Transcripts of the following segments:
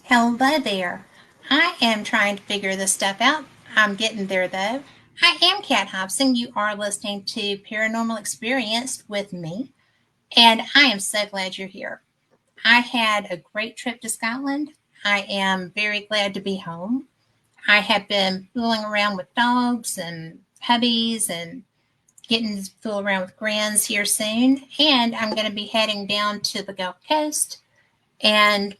Hello there. I am trying to figure this stuff out. I'm getting there though. I am Kat Hobson. You are listening to Paranormal Experienced with me, and I am so glad you're here. I had a great trip to Scotland. I am very glad to be home. I have been fooling around with dogs and puppies and getting to fool around with grands here soon. And I'm going to be heading down to the Gulf Coast and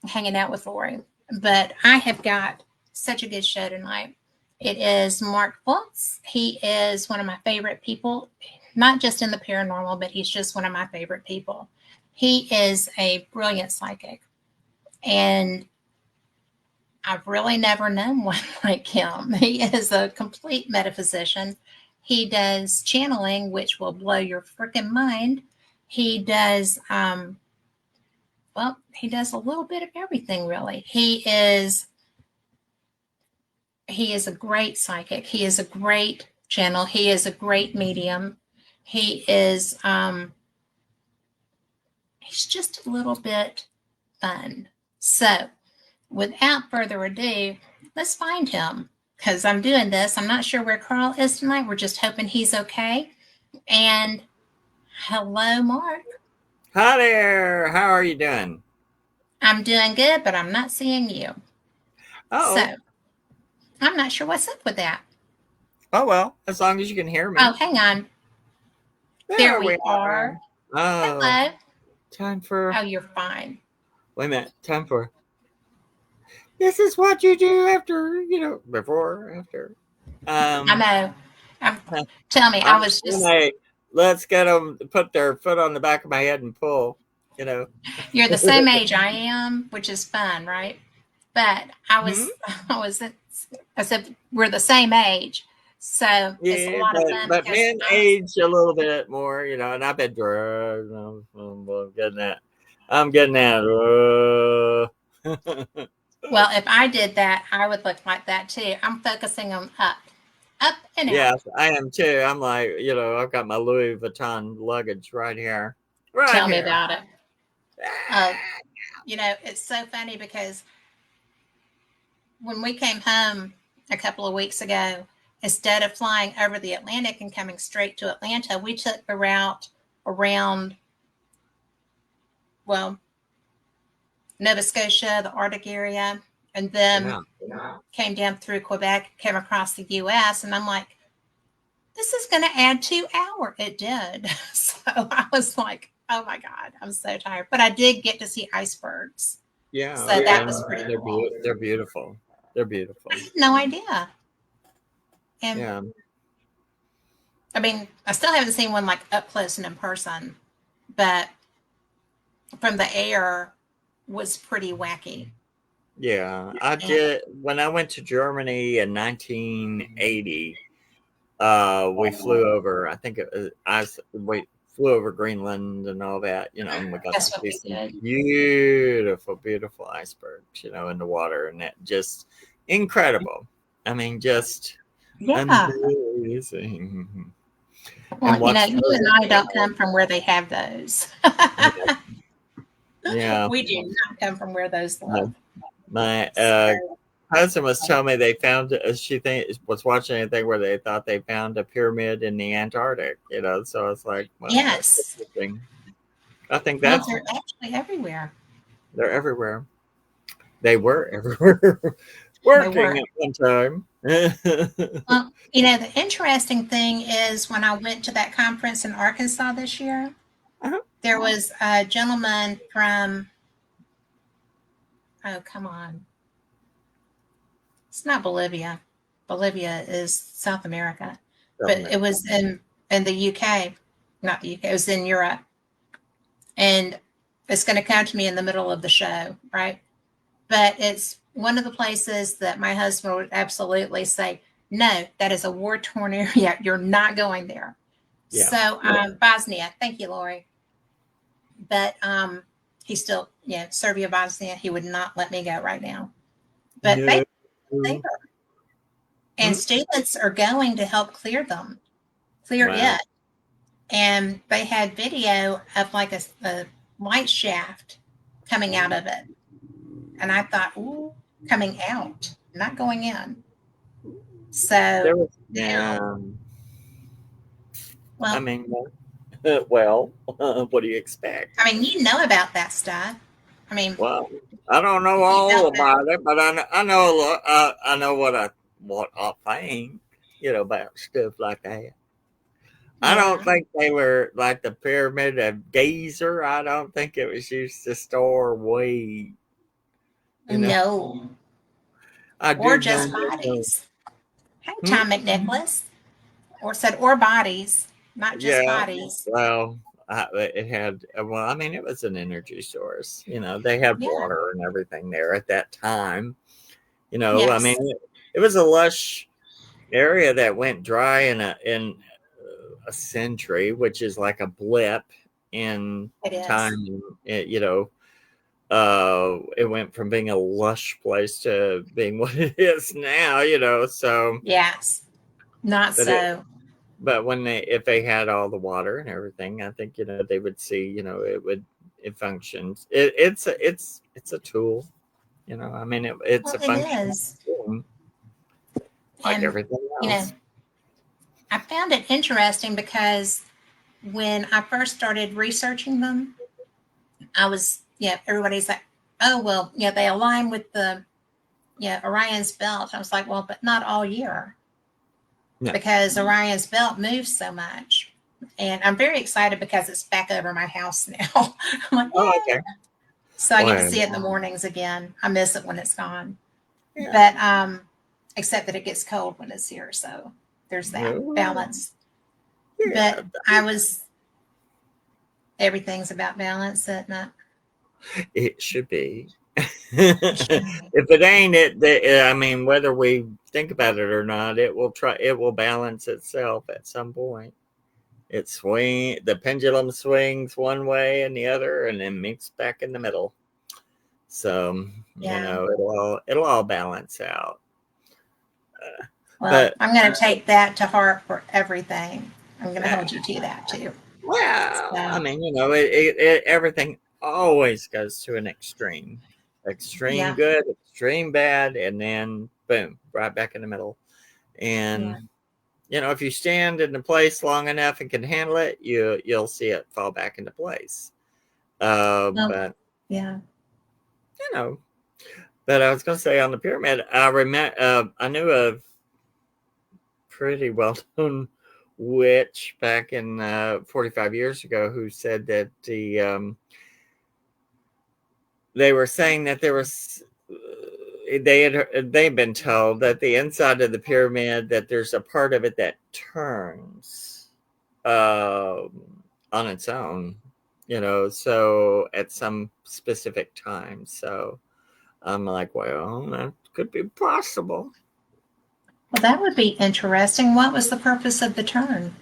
hanging out with Lori. But I have got such a good show tonight. It is Mark Fultz. He is one of my favorite people, not just in the paranormal, but he's just one of my favorite people. He is a brilliant psychic, and I've really never known one like him. He is a complete metaphysician. He does channeling, which will blow your freaking mind. He does he does a little bit of everything really. He is a great psychic. He is a great channel. He is a great medium. He is he's just a little bit fun. So, without further ado, let's find him because I'm doing this. I'm not sure where Carl is tonight. We're just hoping he's okay. And hello, Mark. Hi there. How are you doing? I'm doing good, but I'm not seeing you. Oh, So, I'm not sure what's up with that. oh well. As long as you can hear Oh, me. hang on. There There we we are. are. Oh, Hello. time for. Oh, you're fine. Wait a minute. Time for. This is what you do after. Before, after. I Um. know. Tell me, I I'm was just, like, let's get them put their foot on the back of my head and pull. You know. you're the same age I am, which is fun, right? But I Hmm? was, I said, we're the same age. So it's a Yeah, lot of but fun but because men I was, age a little bit more. And I've been drugged. I'm getting that. I'm getting that. well, if I did that, I would look like that too. I'm focusing on up and out. Yes, I am too. I'm like, I've got my Louis Vuitton luggage right here. Right Tell me here. about it. Uh, it's so funny because when we came home a couple of weeks ago, instead of flying over the Atlantic and coming straight to Atlanta, we took the route around, well, Nova Scotia, the Arctic area, and then Yeah. came down through Quebec, came across the US. And I'm like, this is going to add 2 hours. It did. So I was like, oh my God, I'm so tired. But I did get to see icebergs. Yeah. So that Okay. was pretty They're cool. they're beautiful. They're I beautiful. had no idea. And Yeah. I mean, I still haven't seen one like up close and in person, but from the air was pretty wacky. Yeah. I And did when I went to Germany in 1980. We flew over. I think we flew over Greenland and all that. And we got to that's what see we some did. beautiful, beautiful icebergs. In the water, and that just incredible. I mean, just Yeah. amazing. And Well, watch you those. and I don't come from where they have those. Yeah, yeah. We do not come from where those My, live. my So, cousin was telling me they found. Was watching anything where they thought they found a pyramid in the Antarctic. So it's like, well, that's yes. interesting. I think Well, that's they're actually everywhere. they're everywhere. They were everywhere, They working were. at one time. Well, the interesting thing is when I went to that conference in Arkansas this year, Uh-huh. there was a gentleman from, oh, come on. It's not Bolivia. Bolivia is South America, South but it America. was in the UK, not the UK. It was in Europe, and it's going to come to me in the middle of the show, right? But it's one of the places that my husband would absolutely say, "No, that is a war-torn area. You're not going there." Yeah. So Bosnia, thank you, Lori. But he still, Serbia, Bosnia, he would not let me go right now. But they No. there, and Mm. students are going to help clear Wow. it. And they had video of like a light shaft coming out of it. And I thought, ooh, coming out, not going in. So There was, now, yeah. I well, mean, well, what do you expect? I mean, you know about that stuff. I mean, Well, I don't know you all don't know. about it, but I know a lot. I know what I think, about stuff like that. I don't Yeah. think they were like the Pyramid of Giza. I don't think it was used to store weight. You know, No. I Or do know. just bodies. Hey, Hmm? Tom McNicholas. Or said, or bodies, not just Yeah. bodies. Well, it had. Well, I mean, it was an energy source. They had Yeah. water and everything there at that time. I mean, Yes, it was a lush area that went dry in a century, which is like a blip in it is. time. It went from being a lush place to being what it is now. So, Yes. Not but it, so. but if they had all the water and everything, I think they would see. It functions. It's a tool. I mean, it's Well, a it functional is. thing like And, everything you know, else. I found it interesting because when I first started researching them, I was, everybody's like, oh, well, they align with the, Orion's belt. I was like, well, but not all year No. because Orion's belt moves so much. And I'm very excited because it's back over my house now. I'm like, Oh, yay. okay. So I get to Well, see it in the mornings again. I miss it when it's gone. yeah. But except that it gets cold when it's here, so there's that Well, balance. yeah, But I was everything's about balance, isn't it? it should be. It should be. If it ain't, I mean, whether we think about it or not, it will balance itself at some point. The pendulum swings one way and the other, and then meets back in the middle. So, Yeah. it'll all balance out. Well, But I'm going to take that to heart for everything. I'm going to yeah, hold you to that too. well, I So, mean, everything always goes to an extreme. Extreme yeah, good, extreme bad, and then boom, right back in the middle. yeah. And if you stand in the place long enough and can handle it, you'll see it fall back into place. Well, But yeah. you know, but I was going to say on the pyramid, I knew a pretty well known witch back in 45 years ago who said that they were saying that there was they'd been told that the inside of the pyramid, that there's a part of it that turns on its own, so at some specific time. So I'm like, well, that could be possible. Well, that would be interesting. What was the purpose of the turn?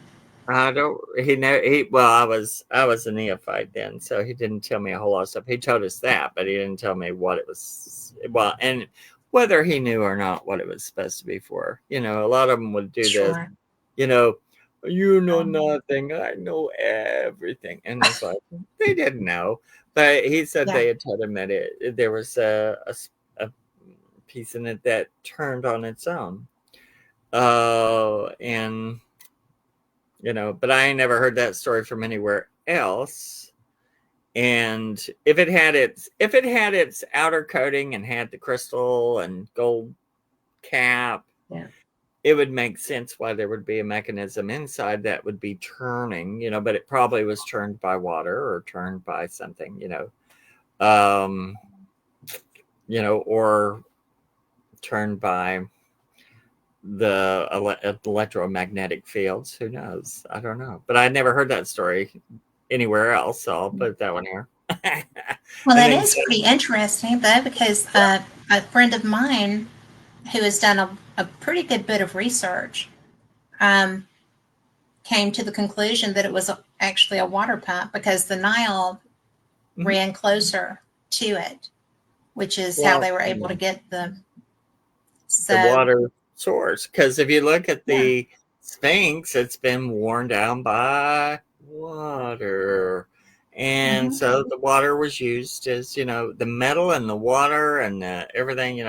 I don't. He know. He well. I was a neophyte then, so he didn't tell me a whole lot of stuff. He told us that, but he didn't tell me what it was. Well, and whether he knew or not what it was supposed to be for. A lot of them would do this. Sure. You know, you know Um, nothing. I know everything, and it's like they didn't know. But he said yeah. they had told him that there was a piece in it that turned on its own. And but I ain't never heard that story from anywhere else. And if it had its outer coating and had the crystal and gold cap, Yeah. it would make sense why there would be a mechanism inside that would be turning, but it probably was turned by water or turned by something, um, or turned by the electromagnetic fields. Who knows? I don't know. But I never heard that story anywhere else, so I'll put that one here. Well, And that then is pretty interesting, though, because a friend of mine who has done a pretty good bit of research um, came to the conclusion that it was actually a water pump because the Nile mhm. ran closer to it, which is how Well, they were able to get the. the So, water source, because if you look at yeah, the Sphinx, it's been worn down by water, And Hmm. so the water was used as, the metal and the water and everything.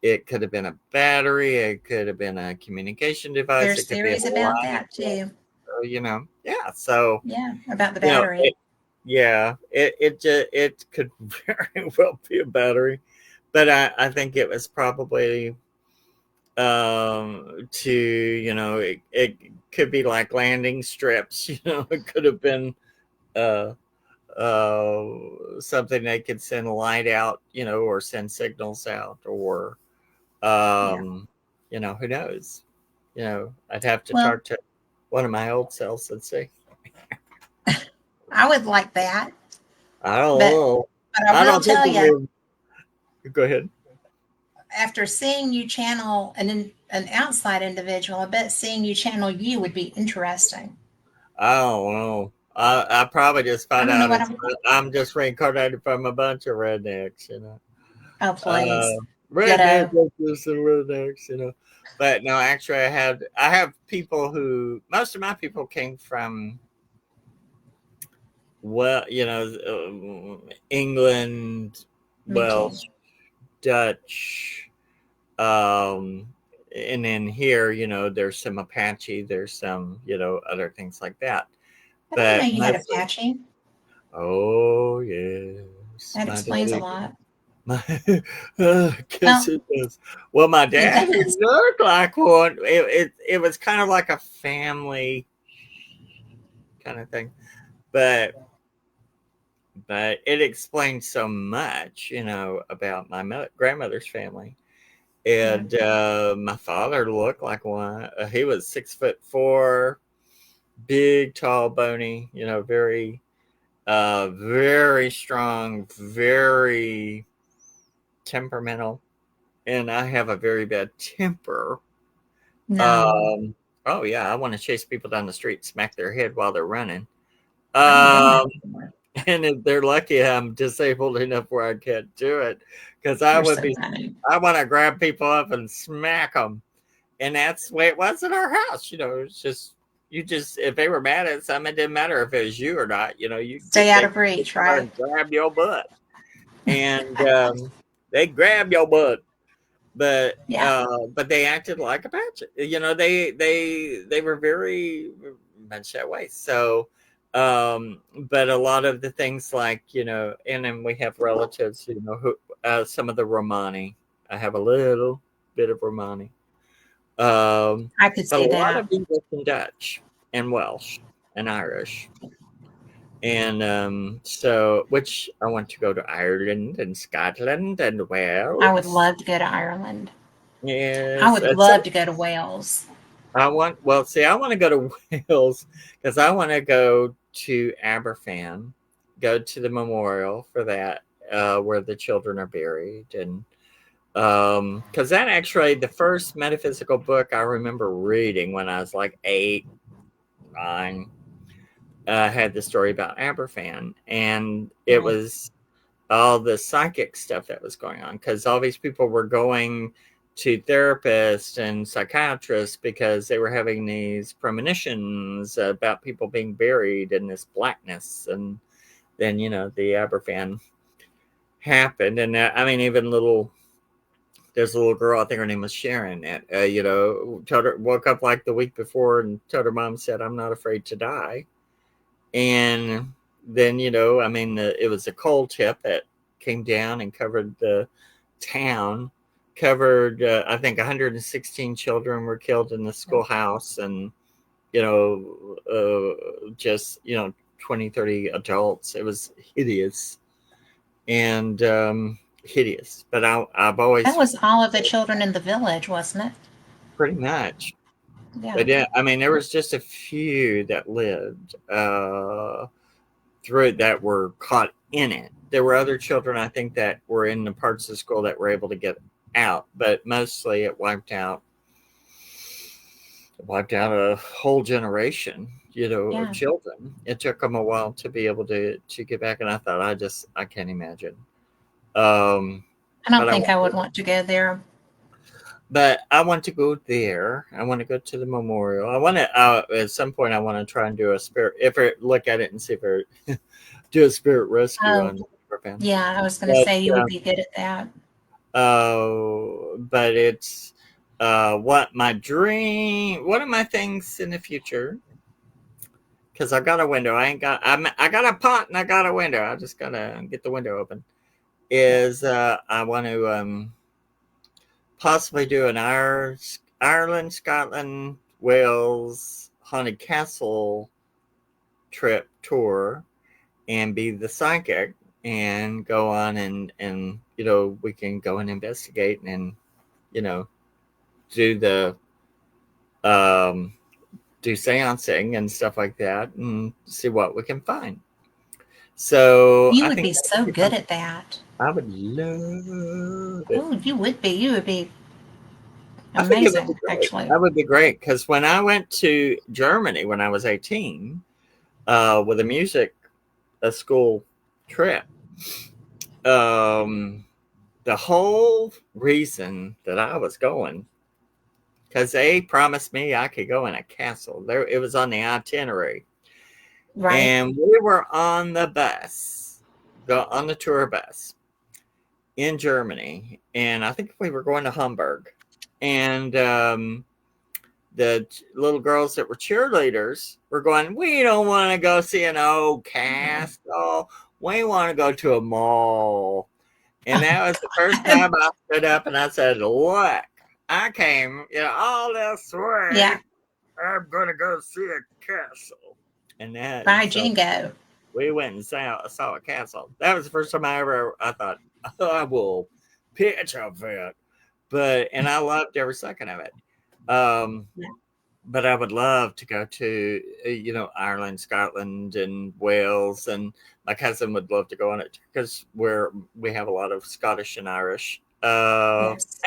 It could have been a battery, it could have been a communication device, There's it could be a theories about light. that too. Yeah. So Yeah, about the you know, battery. it, yeah, it could very well be a battery, but I think it was probably to it could be like landing strips. It could have been uh something they could send light out, or send signals out, or Yeah. who knows. I'd have to Well, talk to one of my old selves and see. I would like that, I don't but know. I I will don't think tell it you, would. Go ahead. after seeing you channel an outside individual, I bet seeing you channel you would be interesting. I don't know. I probably just I found don't know out what I'm. I'm just reincarnated from a bunch of rednecks. Oh, Uh, please, redneck ditto. bitches and rednecks. But no, actually, I have people who most of my people came from, well, England, Me too. Welsh, Dutch, and then here, there's some Apache, there's some, other things like that. I didn't know But you had mostly, Apache. oh yes, That my explains a daddy. lot. My, guess Well, it does. Well, my it dad, he does. looked like one. It was kind of like a family kind of thing, but it explains so much, about my grandmother's family. Yeah. And my father looked like one. He was 6'4", big, tall, bony. Very, very strong, very temperamental. And I have a very bad temper. No, Um, oh yeah, I want to chase people down the street, smack their head while they're running. I've done that Um, before. and if they're lucky I'm disabled enough where I can't do it, because You're so funny. I want to grab people up and smack them. And that's the way it was in our house. It's just, if they were mad at something, it didn't matter if it was you or not. Stay out They of reach, come over right? and grab your butt, and they grab your butt. Yeah. But they acted like a patch. They were very much that way. So, but a lot of the things, like, and then we have relatives, who some of the Romani. I have a little bit of Romani, I could but a see lot that. of English and Dutch and Welsh and Irish. And so, which I want to go to Ireland and Scotland and I would Wales. love to go to Ireland. I Yes, would love to go to Wales. well, see, I want to go to Wales because I want to go to Aberfan, go to the memorial for that, where the children are buried. And because that actually, the first metaphysical book I remember reading when I was like 8, 9, had the story about Aberfan, and it Right. was all the psychic stuff that was going on, because all these people were going to therapists and psychiatrists because they were having these premonitions about people being buried in this blackness. And then, the Aberfan happened. And I mean, even there's a little girl, I think her name was Sharon, that woke up like the week before and told her mom, said, "I'm not afraid to die." And then, I mean, it was a cold tip that came down and covered the town, covered, I think 116 children were killed in the schoolhouse, and, just, 20, 30 adults. It was hideous, and hideous. But I've That always, was all of the children in the village, wasn't it? pretty much. Yeah. But yeah, I mean, there was just a few that lived. Through it, that were caught in it. There were other children, I think, that were in the parts of the school that were able to get out, but mostly it wiped out a whole generation, of Yeah. children. It took them a while to be able to get back, and I thought, I can't imagine. Um, I but don't I think I would wonder. want to go there. but I want to go there. I want to go to the memorial. I want to at some point. I want to try and do a spirit. If it look at it and see if it do a spirit rescue Oh, on Japan. yeah, I was going to But say you would be good at that. but it's what my dream. One of my things in the future, because I got a window. I got a pot and I got a window. I just gotta get the window open. Is I want to possibly do an Ireland, Scotland, Wales haunted castle trip tour and be the psychic and go on and we can go and investigate and you know do the um do seancing and stuff like that and see what we can find. So You I would think be so good at that. I would love it. Oh, you would be. You would be I think it would be amazing, great. actually. That would be great because when I went to Germany when I was 18 with a school trip, um, the whole reason that I was going because they promised me I could go in a castle. There, it was on the itinerary, Right? and we were on the bus, go on the tour bus in Germany, and I think we were going to Hamburg, and the little girls that were cheerleaders were going, we don't want to go see an old castle. We want to go to a mall. And Oh, that was the first God. time I stood up and I said, look, I came, all this way. Yeah. I'm going to go see a castle. And By so Jingo. we went and saw a castle. That was the first time I thought, oh, I will pitch a fit. And I loved every second of it. Um, Yeah. but I would love to go to Ireland, Scotland, and Wales, and my cousin would love to go on it because we have a lot of Scottish and Irish. Yes.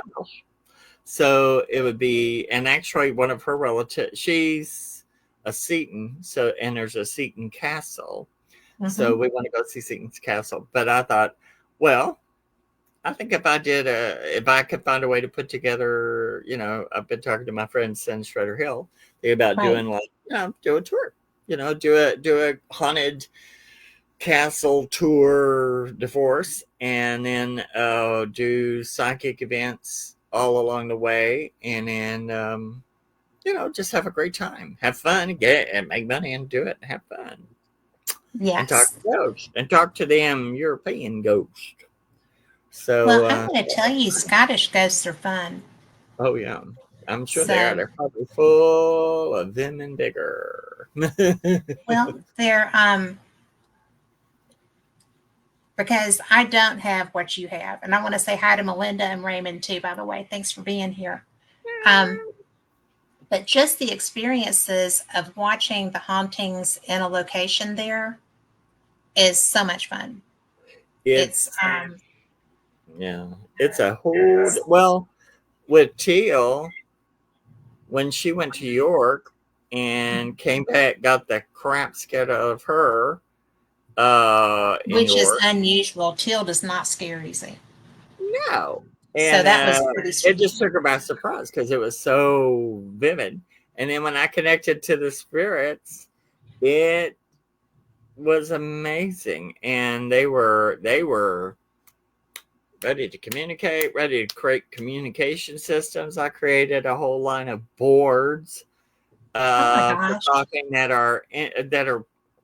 So it would be, and actually one of her relatives, she's a Seton, and there's a Seton Castle, so Hmm. we want to go see Seton's Castle. But I thought, well, I think if I could find a way to put together, I've been talking to my friend Sin Shredder Hill about Right. doing do a tour, do a haunted castle tour divorce, and then do psychic events all along the way, and then just have a great time, have fun, get and make money, and do it, and have fun, and talk Yes. to ghosts, and talk to them European ghosts. So Well, I'm going to tell you, Scottish ghosts are fun. oh yeah, I'm sure they are. So, They're probably full of vim and vigor. well, they're because I don't have what you have, and I want to say hi to Melinda and Raymond too. By the way, thanks for being here. Um, but just the experiences of watching the hauntings in a location there is so much fun. It's It's yeah, it's a whole well with Teal when she went to York and came back, got the crap scared out of her in which is York. unusual. Teal does not scare easy, No, so and that was pretty it strange. just took her by surprise because it was so vivid. And then when I connected to the spirits, it was amazing, and they were ready to communicate, ready to create communication systems. I created a whole line of boards Oh my for gosh! talking that are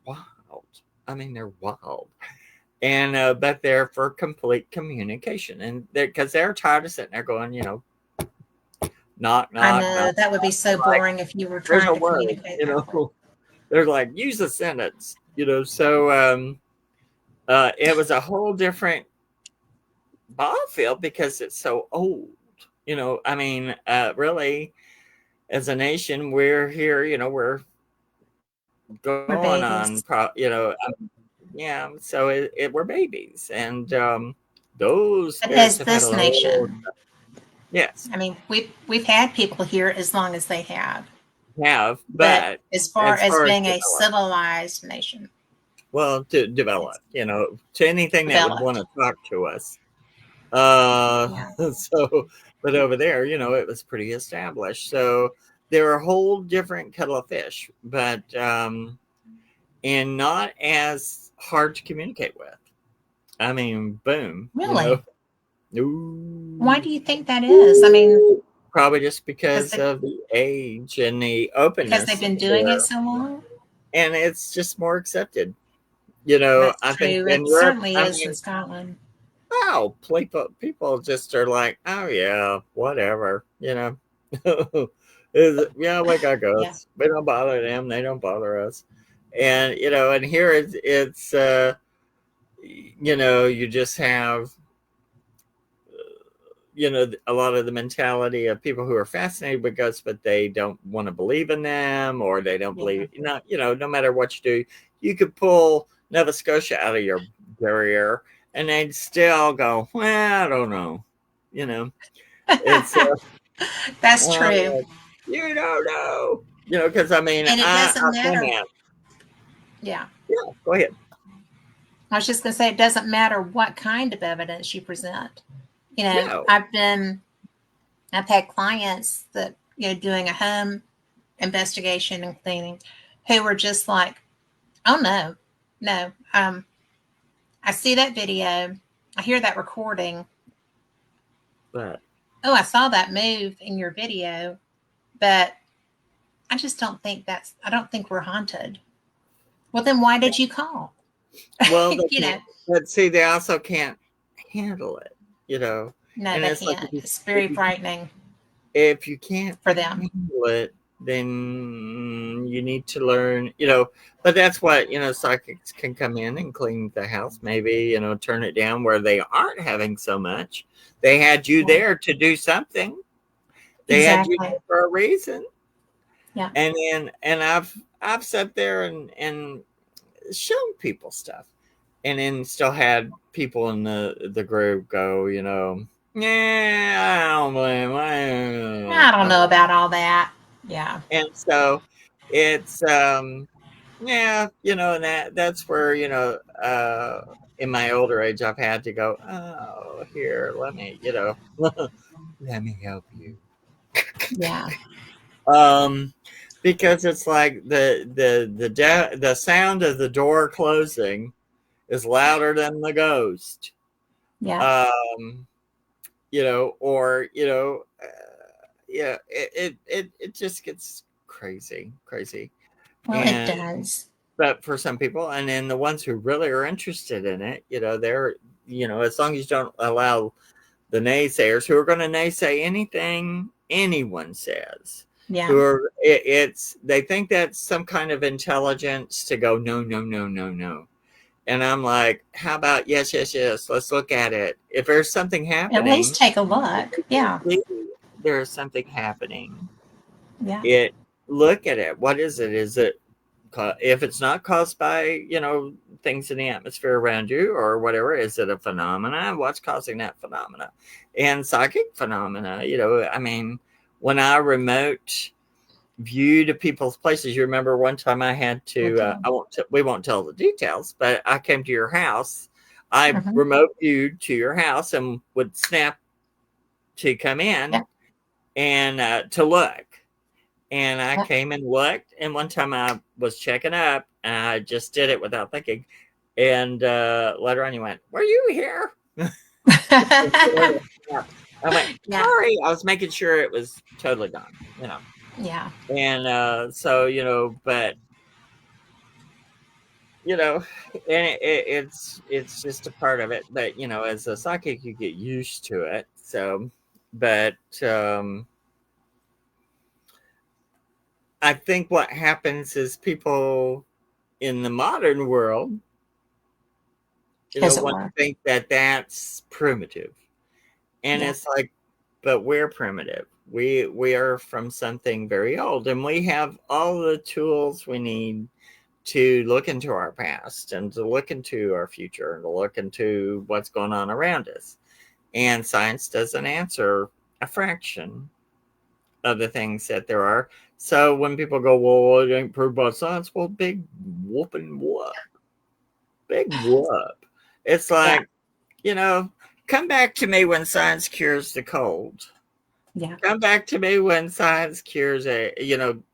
wild. I mean, they're wild, and but they're for complete communication, and because they're tired of sitting there going, knock, I knock, knock. know that would be so Like, boring if you were there's trying a to word, communicate that way. They're like, use a sentence, So it was a whole different ball field because it's so old. I mean, really, as a nation, we're here. We're We're going on. babies, Yeah. So we're babies, and those but spirits as have had a this whole. nation, Yes, I mean, we've had people here as long as they have, have, but but as far as as far as being a develop, civilized nation, well, to it's develop, to anything that would want developed. to talk to us, Yeah. So, but over there, it was pretty established. So they're a whole different kettle of fish, but and not as hard to communicate with. I mean, boom, Really? Why Ooh. do you think that is? I mean, Probably just because because they of the age and the because they've openness been doing it there, so long. and it's just more accepted. That's I think true. in It Europe, certainly I is in mean, Scotland. oh, people just are like, oh yeah, whatever, Yeah, we got Yeah. ghosts. We don't bother them. They don't bother us. And and here it's you just have a lot of the mentality of people who are fascinated with ghosts, but they don't want to believe in them, or they don't Yeah. believe. No matter what you do, you could pull Nova Scotia out of your barrier, and they'd still go, well, I don't know. You know, it's That's true. like, you don't know. Because I mean, And it doesn't I've been matter. at. Yeah. Yeah, go ahead. I was just going to say, it doesn't matter what kind of evidence you present. No, I've had clients that, doing a home investigation and cleaning who were just like, oh no, no. I see that video. I hear that recording. but Oh, I saw that move in your video, but I don't think we're haunted. Well, then why did you call? well, they you can't. know, But see, they also can't handle it. You know, no, and they it's like can't. It's if very you frightening if you can't for them. handle it, then you need to learn, but that's what, psychics can come in and clean the house, maybe, turn it down where they aren't having so much. They had you Yeah, there to do something. They had you exactly. there for a reason. Yeah. And I've sat there and shown people stuff, and then still had people in the group go, yeah, I don't blame. I don't know about all that. Yeah. And so it's yeah, and that's where, in my older age I've had to go, oh, here, let me, let me help you. Yeah. Um because it's like the sound of the door closing is louder than the ghost. Yeah. Um or yeah, it just gets crazy, crazy. Well, it And does. but for some people, and then the ones who really are interested in it, they're, as long as you don't allow the naysayers who are going to naysay anything anyone says, Yeah. who are, they think that's some kind of intelligence to go, no, no, no, no, no. And I'm like, how about yes, yes, yes, let's look at it. If there's something At least happening, take a look. Yeah. there's something happening. Yeah. It Look at it. What is it? Is it, if it's not caused by, things in the atmosphere around you or whatever, is it a phenomena? What's causing that phenomena? And psychic phenomena, I mean, when I remote view to people's places, you remember one time I had I to, do. we won't tell the details, but I came to your house. I Hmm. remote viewed to your house and would snap to come in Yeah. and to look. And I Yeah. came and looked, and one time I was checking up, and I just did it without thinking. And later on, you went, "Were you here?" I went, Yeah. "Sorry, I was making sure it was totally gone." Yeah. And so, but you know, and it's just a part of it. But as a psychic, you get used to it. So, but I think what happens is people in the modern world, As it want to were. think that that's primitive, and Yeah. it's like, but we're primitive. We are from something very old, and we have all the tools we need to look into our past and to look into our future and to look into what's going on around us. And science doesn't answer a fraction of the things that there are. So when people go, well, it ain't proved by science, well, big whooping what? Big whoop. It's Yeah. like, you know, come back to me when science cures the cold. Yeah. Come back to me when science cures a,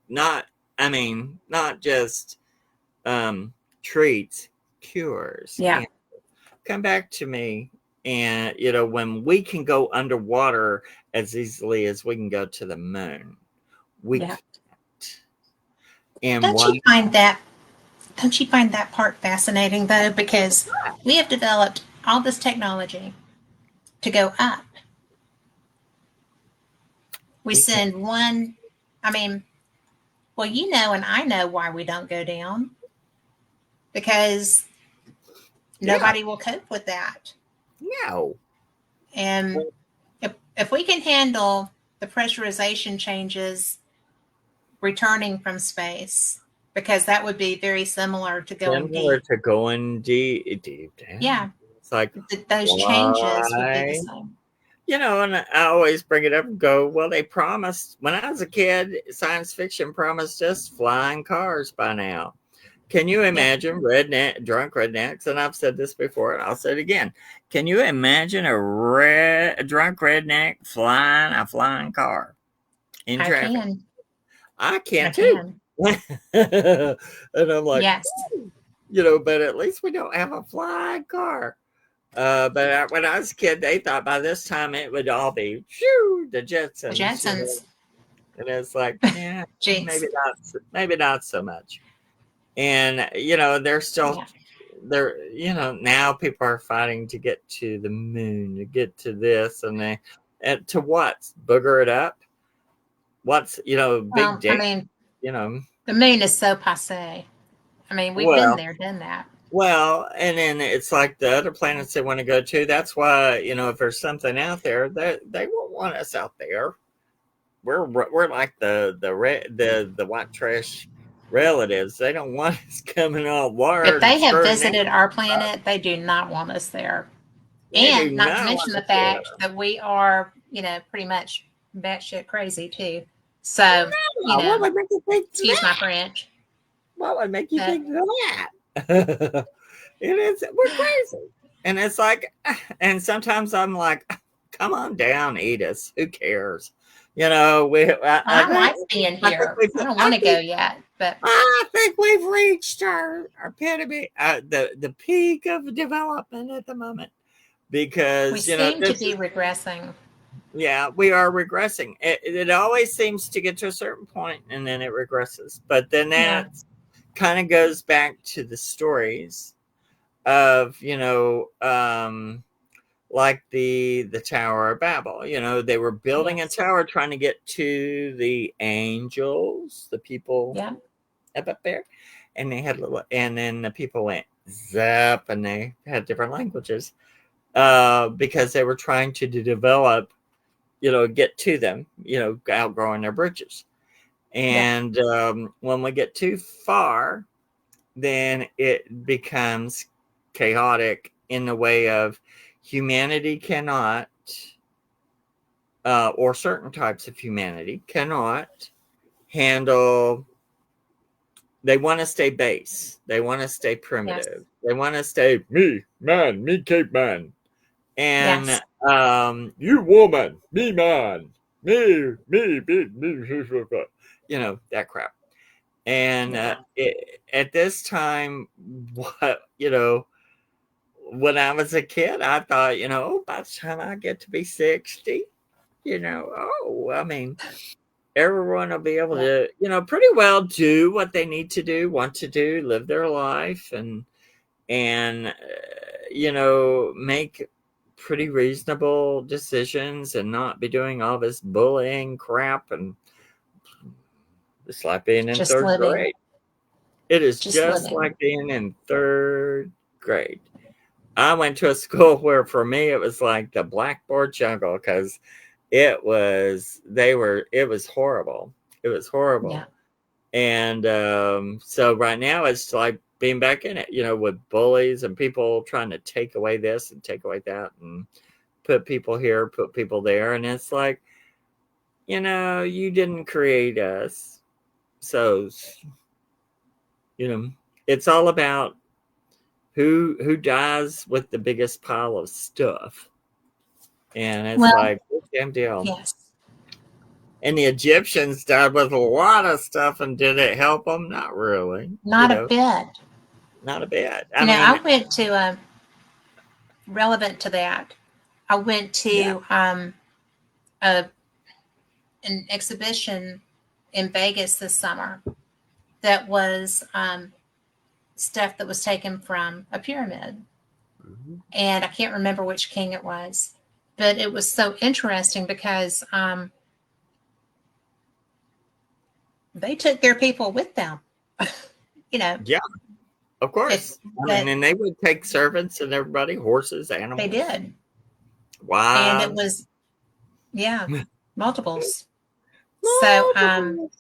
not, I mean, not just treats, cures. Yeah. And come back to me. And, when we can go underwater as easily as we can go to the moon, we Yeah. can't. And Don't why? you find that don't you find that part fascinating though? Because we have developed all this technology to go up. We We can't. send one, I mean, well, you know, and I know why we don't go down because Yeah, nobody will cope with that. no. And if we can handle the pressurization changes returning from space, because that would be very similar to going Similar deep. to going deep down. Yeah, It's like, those changes would be the why? same. And I always bring it up and go, well, they promised, when I was a kid, science fiction promised us flying cars by now. Can you Yeah, imagine drunk rednecks? And I've said this before, and I'll say it again. Can you imagine a drunk redneck flying a flying car in I traffic? can. I I can too. can. And I'm like, Yes, but at least we don't have a flying car. But when I was a kid, they thought by this time it would all be shoo, the the Jetsons, Jetsons. and it's like, yeah, Jinx. maybe not so much. And they're still Yeah. now people are fighting to get to the moon, to get to this, and to what? Booger it up? What's big Well, I dick? mean, You know, the moon is so passe. I mean, we've been well, there, done that. and then it's like the other planets they want to go to. That's why if there's something out there, they won't want us out there. We're like the white trash relatives. They don't want us coming on If water and they have skirting that visited our stuff. planet, they do not want us there. They do And not to not mention want the us there. fact that we are, pretty much batshit crazy too. So, What would make you think excuse my that? French, What would make you but think that? We're crazy, and it's like, and sometimes I'm like, come on down, eat us. Who cares? I like being I think here. we've, I don't I want to go think yet, but I think we've reached our epitome, the peak of development at the moment. we Because seem to this be is, regressing. yeah, we are regressing. It always seems to get to a certain point and then it regresses. But then Yeah. that kind of goes back to the stories of like the Tower of Babel. They were building a Yes. tower trying to get to the angels, the people Yeah. up there, and they had little, and then the people went zap, and they had different languages because they were trying to develop, get to them, outgrowing their bridges. Yeah. And when we get too far, then it becomes chaotic in the way of humanity cannot, or certain types of humanity cannot handle. They want to stay base. They want to stay Yes. primitive. They want to stay me, man, me, caveman. And Yes. you woman, me, man, me, that crap. And Yeah. at this time, what, when I was a kid, I thought, by the time I get to be 60, I mean, everyone will be able Yeah. to, pretty well do what they need to do, want to do, live their life, and make pretty reasonable decisions and not be doing all this bullying crap. And it's like being in Just third living. grade. It is Just just living. like being in third grade. I went to a school where for me it was like the blackboard jungle because it was horrible. It was horrible. Yeah. And so right now it's like being back in it, with bullies and people trying to take away this and take away that and put people here, put people there. And it's like, you didn't create us. So, you know, it's all about who dies with the biggest pile of stuff. And it's Well, like, damn deal. yes, And the Egyptians died with a lot of stuff, and did it help them? Not really. not a bit. Not a bit. I I mean, went to relevant to that. I went yeah. to a, an exhibition in Vegas this summer that was stuff that was taken from a pyramid. Mhm. And I can't remember which king it was, but it was so interesting because they took their people with them. you know, Yeah, of if course. I mean, that and they would take servants and everybody, horses, they animals, did, and it wives. was yeah, multiples. So Multiple.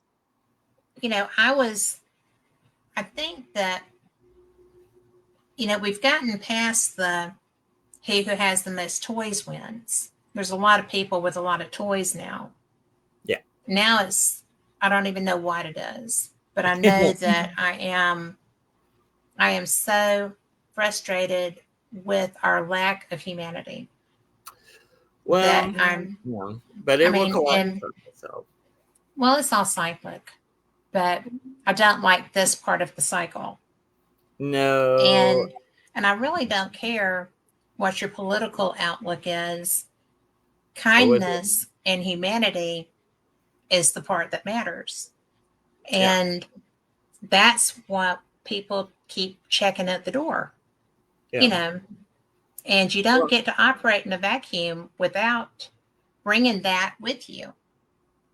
I was. I think that we've gotten past the he who has the most toys wins. There's a lot of people with a lot of toys now. Yeah. Now I don't even know what it is, but I know that I am so frustrated with our lack of humanity that Well, yeah, but I it will mean, collect and itself. well, it's all cyclic, but I don't like this part of the cycle. No, And I really don't care what your political outlook is. oh, it didn't. Kindness and humanity is the part that matters. Yeah, And that's what people keep checking at the door, you yeah. know, and you don't Well, get to operate in a vacuum without bringing that with you.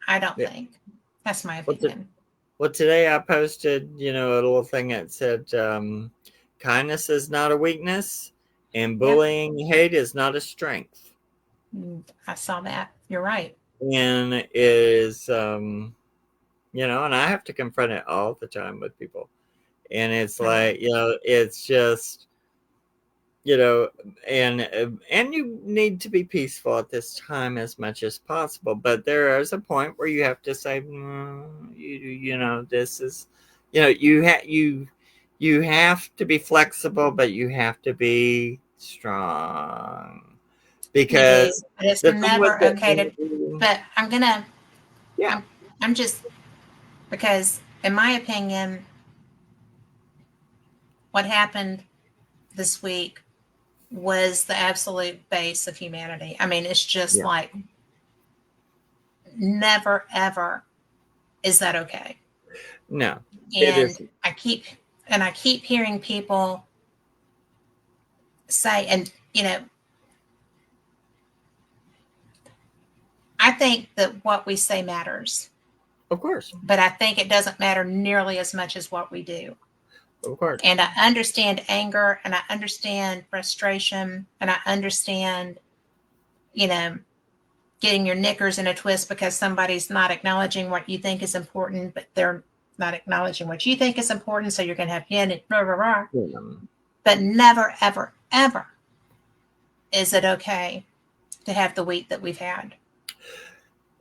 I don't yeah. think. That's my Well, opinion. today I posted, a little thing that said, kindness is not a weakness, and Yep. bullying hate is not a strength. I saw that. You're right. And is, and I have to confront it all the time with people. And it's I know. like, it's just, you know and you need to be peaceful at this time as much as possible, but there is a point where you have to say, this is, you have to be flexible, but you have to be strong, You do. because But it's the thing with never the okay to, but yeah, I'm just, because in my opinion, what happened this week was the absolute base of humanity. I mean, it's just yeah, like never ever is that okay. no, it And isn't. I keep hearing people say, and I think that what we say matters, Of course, but I think it doesn't matter nearly as much as what we do. of course. And I understand anger and I understand frustration and I understand, you know, getting your knickers in a twist because somebody's not acknowledging what you think is important, but they're not acknowledging what you think is important. So you're going to have yin and rah, rah, rah. Um, But never, ever, ever is it okay to have the week that we've had.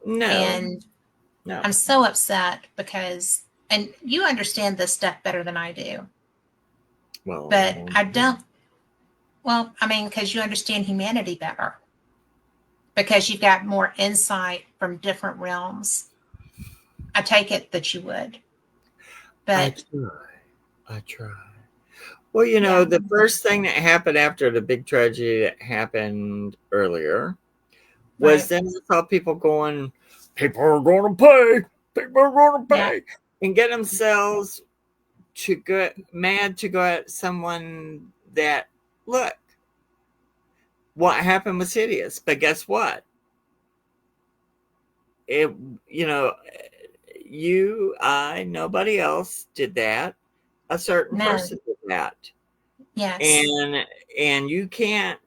no, And no. I'm so upset because, and you understand this stuff better than I do, but Well, I don't. Well, I mean, because you understand humanity better, because you've got more insight from different realms. I take it that you would, I but try. I try. Well, yeah, the first thing that happened after the big tragedy that happened earlier was, right, then I saw people going, people are going to pay, people are going to yeah, pay, and get themselves to go mad to go at someone that, look, what happened was hideous, but guess what? It, you know, nobody else did that. A certain no, person did that. yes, And you can't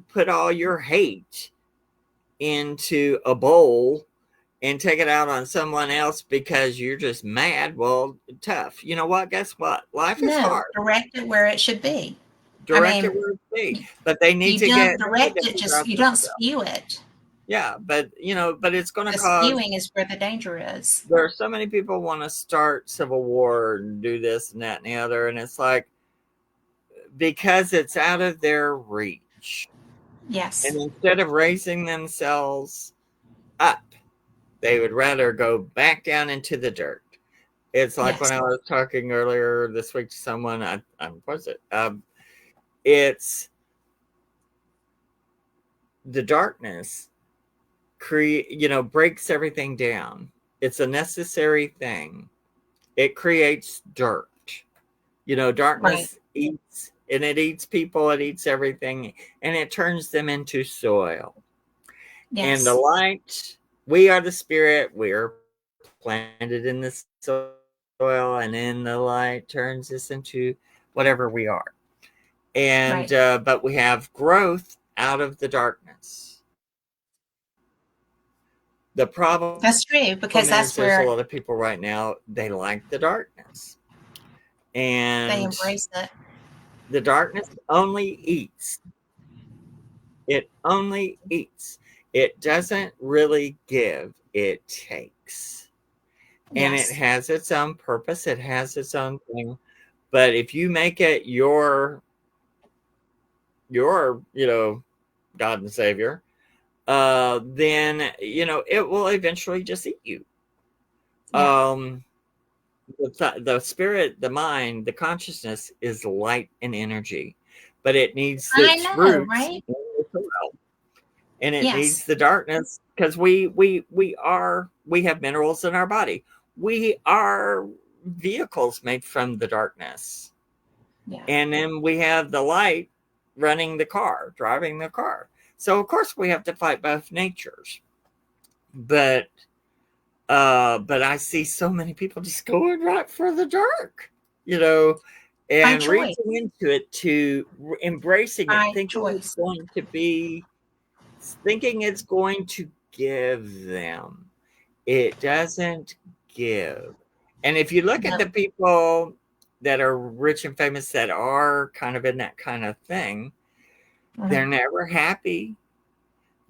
put all your hate into a bowl and take it out on someone else because you're just mad. Well, tough. You know what? Guess what? Life is no, hard. direct it where it should be. I Direct it mean, where it be, but they need you to don't they need direct to it, figure just out you don't themselves. spew it. Yeah, but it's going to The cause. spewing is where the danger is. There are so many people want to start civil war and do this and that and the other, and it's like, because it's out of their reach. Yes. And instead of raising themselves up, they would rather go back down into the dirt. It's like when Yes. I was talking earlier this week to someone, I was it? It's the darkness breaks everything down. It's a necessary thing. It creates dirt. Right. Darkness eats, and it eats people, it eats everything, and it turns them into soil. And the Yes. light, we are the spirit, we are planted in the soil, and then the light turns us into whatever we are. And Right. but we have growth out of the darkness. The problem is there's a That's lot of true people because right that's now, where they like the darkness. And they embrace it. the darkness only eats. It only eats. It doesn't really give, it takes. And it Yes. has its own purpose, it has its own thing. But if you make it your God and Savior, then it will eventually just eat you. Yeah. Um, the spirit, the mind, the consciousness is light and energy, but it needs I its know, roots right? in the soil, and it needs Yes. the darkness because we have minerals in our body. We are vehicles made from the darkness, Yeah. and then we have the light running the car, driving the car. So of course we have to fight both natures, but but I see so many people just going right for the dark, you know, By and choice. reaching into it to embracing it, By choice. thinking it's going to give them. It doesn't give. And if you look at No. the people that are rich and famous that are kind of in that kind of thing, they're Mhm. never happy.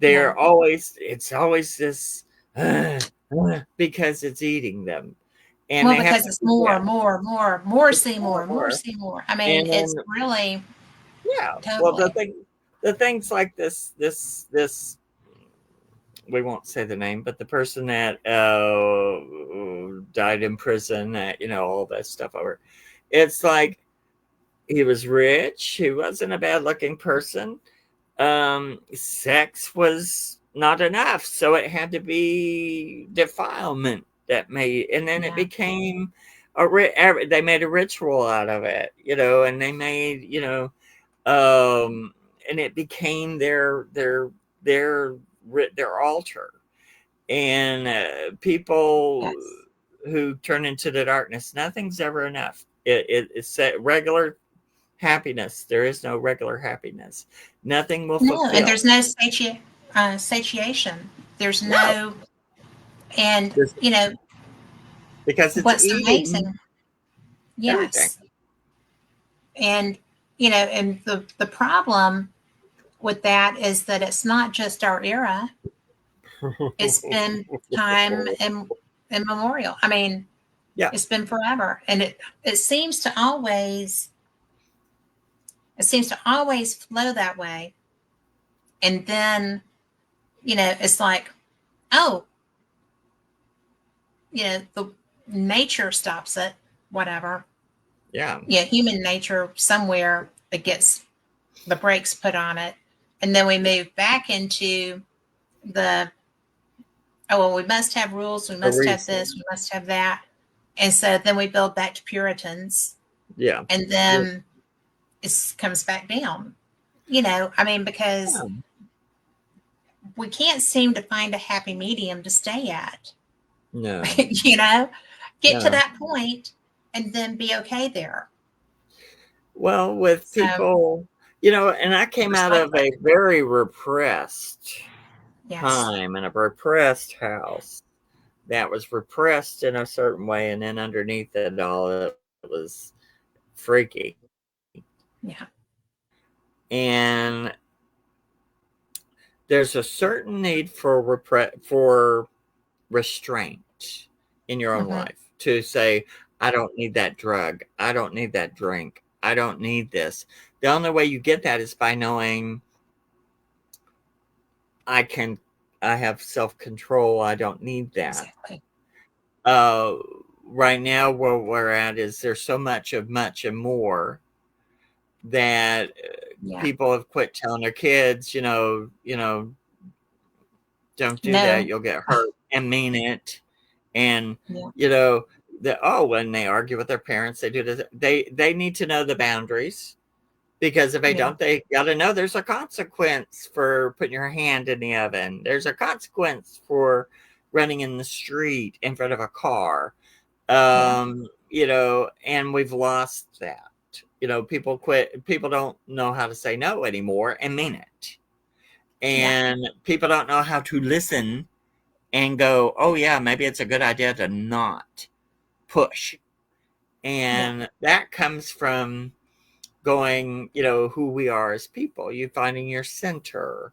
No. It's always this because it's eating them. And Well, they have because to it's keep more, that. more, more, more, It's see more, more, more. see more. I mean, And it's then really yeah. Well totally. the things like this we won't say the name, but the person that died in prison, that all that stuff over. It's like he was rich. He wasn't a bad looking person. Sex was not enough, so it had to be defilement that made, and then it Yeah. became they made a ritual out of it, and they made, and it became their their altar. And people Yes. who turn into the darkness, nothing's ever enough. It's regular happiness. There is no regular happiness. Nothing will No, and fulfill. there's no satiation. There's No, no, and just because it's what's eating amazing, everything. yes, and and the problem with that is that it's not just our era. It's been time immemorial. I mean, Yeah, it's been forever, and it seems to always flow that way. And then it's like, oh, the nature stops it, whatever. yeah, Yeah, human nature somewhere it gets the brakes put on it, and then we move back into the, oh well, we must have rules, we a must have this, reason. we must have that, and so then we build back to Puritans, Yeah, and yeah, then it comes back down. I mean, because we can't seem to find a happy medium to stay at. no, you know, get to no. that point and then be okay there. Well, with So people, and I came out of perspective. a very repressed Yes. time in a repressed house that was repressed in a certain way, and then underneath it all, it was freaky. Yeah. And there's a certain need for restraint in your own Hmm. life to say, I don't need that drug. I don't need that drink. I don't need this. The only way you get that is by knowing I can I have self-control. I don't need that. Exactly. Uh, right now, where we're at is there's so much of much and more that Yeah. people have quit telling their kids, don't do that, No. you'll get hurt, and mean it. And Yeah. you know, when they argue with their parents, they do this. They need to know the boundaries, because if they Yeah. don't, they got to know there's a consequence for putting your hand in the oven. There's a consequence for running in the street in front of a car. Yeah. And we've lost that. People quit. People don't know how to say no anymore and mean it. Yeah. And people don't know how to listen and go, oh, yeah, maybe it's a good idea to not push. Yeah. And that comes from going, who we are as people, you finding your center,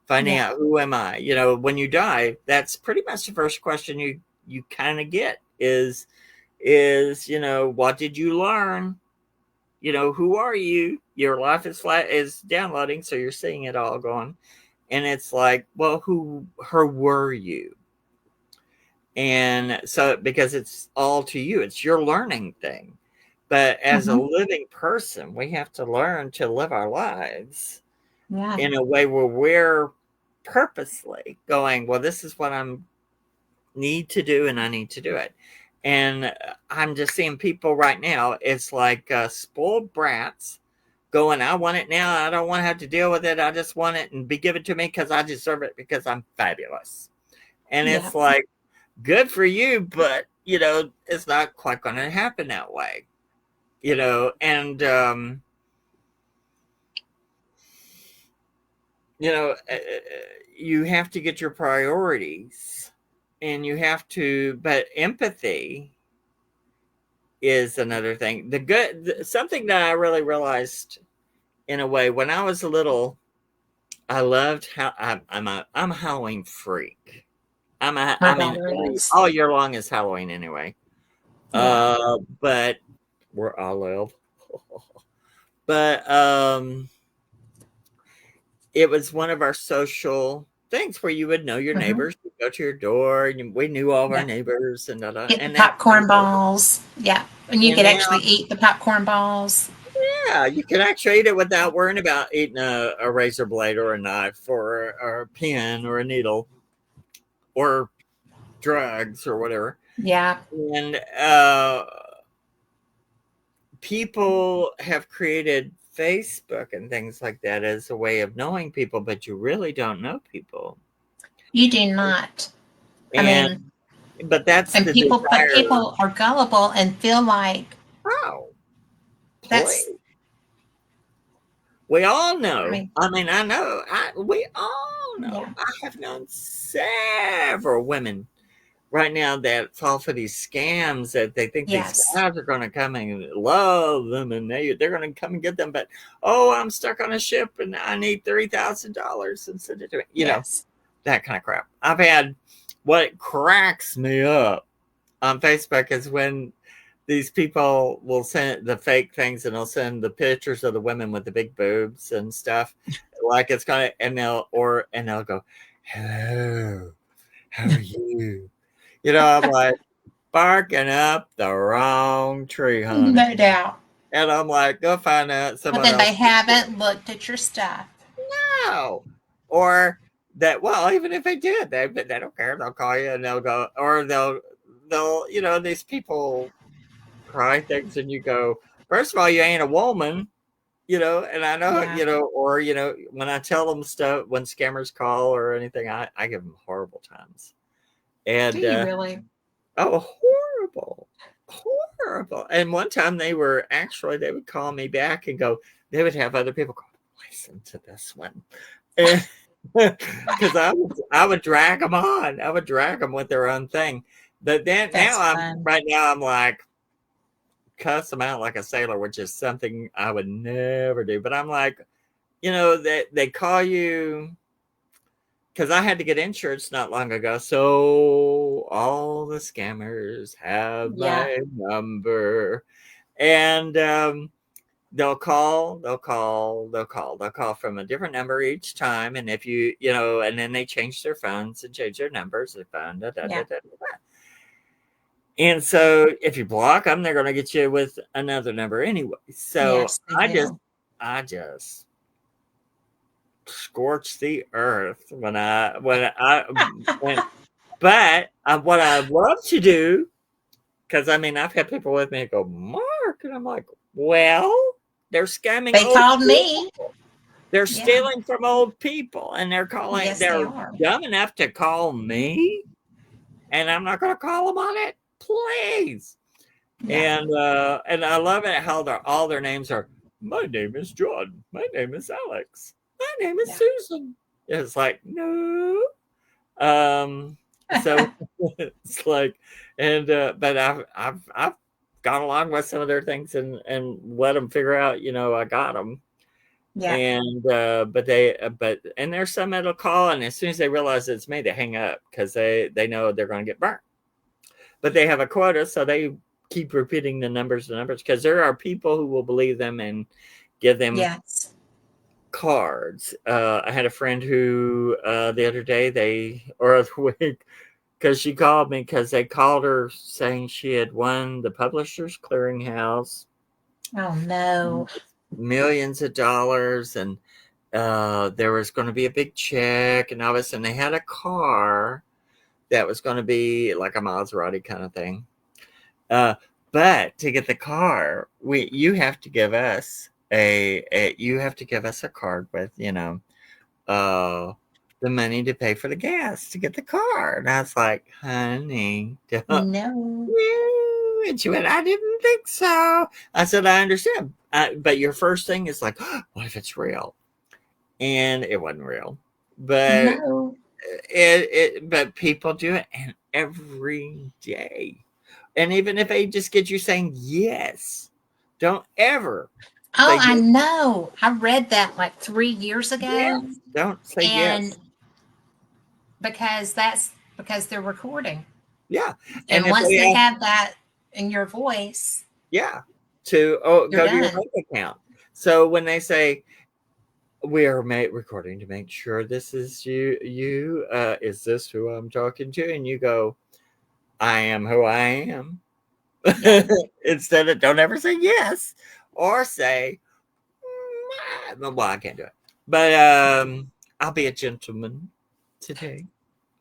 finding Yeah. out who am I. When you die, that's pretty much the first question you kind of get is what did you learn? Who are you? Your life is downloading, so you're seeing it all going. And it's like, well, who her were you? And so, because it's all to you, it's your learning thing. But as a Hmm. living person, we have to learn to live our lives Yeah. in a way where we're purposely going, well, this is what I'm need to do, and I need to do it. And I'm just seeing people right now, it's like spoiled brats going, I want it now. I don't want to have to deal with it. I just want it and be given to me because I deserve it because I'm fabulous. And Yeah. it's like, good for you, but, it's not quite going to happen that way, and, you know, uh, you have to get your priorities, and you have to, but empathy is another thing. Something that I really realized in a way when I was a little, I loved how I'm a Halloween freak. My I mean, daughter is. all year long is Halloween anyway. Yeah. But we're olive. But it was one of our social things where you would know your Hmm. neighbors. You go to your door, and we knew all of our Yeah. neighbors, and Get the and that popcorn balls. Yeah. And you and could now, actually eat the popcorn balls. yeah, you can actually eat it without worrying about eating a razor blade or a knife or a pen or a needle or drugs or whatever. Yeah. And people have created Facebook and things like that as a way of knowing people, but you really don't know people. You do not. I And mean, but that's and the but desire. people are gullible and feel like Oh, that's, please. We all I know. mean, I mean, I know. We all know. yeah. I have known several women right now that fall for these scams that they think these Yes. guys are going to come and love them, and they're going to come and get them. But oh, I'm stuck on a ship and I need $3,000 and send it to me. Yes. That kind of crap. I've had what cracks me up on Facebook is when these people will send the fake things, and they'll send the pictures of the women with the big boobs and stuff, like it's kind of, and they'll go, "Hello, how are you?" I'm like, barking up the wrong tree, honey. No doubt. And I'm like, go find out But someone then else. they haven't looked at your stuff. No. Or that, well, even if they did, they don't care. They'll call you and they'll go, or they'll, these people cry things, and you go, first of all, you ain't a woman, and I know, Yeah. or, when I tell them stuff, when scammers call or anything, I give them horrible times. Do And, you really? oh, horrible, horrible. And one time they would call me back and go, they would have other people go, listen to this one. And because I would drag them on. I would drag them with their own thing. But then That's fun. right now I'm like, cuss them out like a sailor, which is something I would never do. But I'm like, that they call you, because I had to get insurance not long ago. So all the scammers have Yeah. my number. And they'll call from a different number each time. And if and then they change their phones and change their numbers, their phone, da, da, da, Yeah. da, da. And so if you block them, they're going to get you with another number anyway. So Yes, they I just, do. I just scorched the earth when, but what I love to do, because I mean, I've had people with me go, Mark, and I'm like, well, they're scamming They old called me. people. They're Yeah. stealing from old people, and Yes, they they're are. dumb enough to call me, and I'm not going to call them on it, please. Yeah. And I love it how all their names are. My name is John. My name is Alex. My name is Yeah. Susan. It's like no. Um, so it's like, and but I've gone along with some of their things and let them figure out. I got them. Yeah. And but and there's some that'll call, and as soon as they realize it's me, they hang up because they know they're going to get burnt. But they have a quota, so they keep repeating the numbers, because there are people who will believe them and give them Yes. cards. I had a friend who the other day or the week, because she called me because they called her saying she had won the Publishers Clearinghouse Oh no. millions of dollars, and there was going to be a big check and all this, and they had a car that was going to be like a Maserati kind of thing. Uh, but to get the car, you have to give us you have to give us a card with uh the money to pay for the gas to get the car. And I was like, honey, don't No. you? And she went, I didn't think so. I said, I understand. But your first thing is like, what if it's real? And it wasn't real. But No. but people do it, and every day. And even if they just get you saying yes, don't ever Oh, say I yes. know. I read that like 3 years ago, Yes. Don't say and yes. because they're recording, Yeah. And and if once they they ask, have that in your voice, yeah, to you're go to your done. bank account. So when they say we are recording to make sure this is is this who I'm talking to? And you go, I am who I am. Yeah. Instead of don't ever say yes or say, well, I can't do it. But I'll be a gentleman today.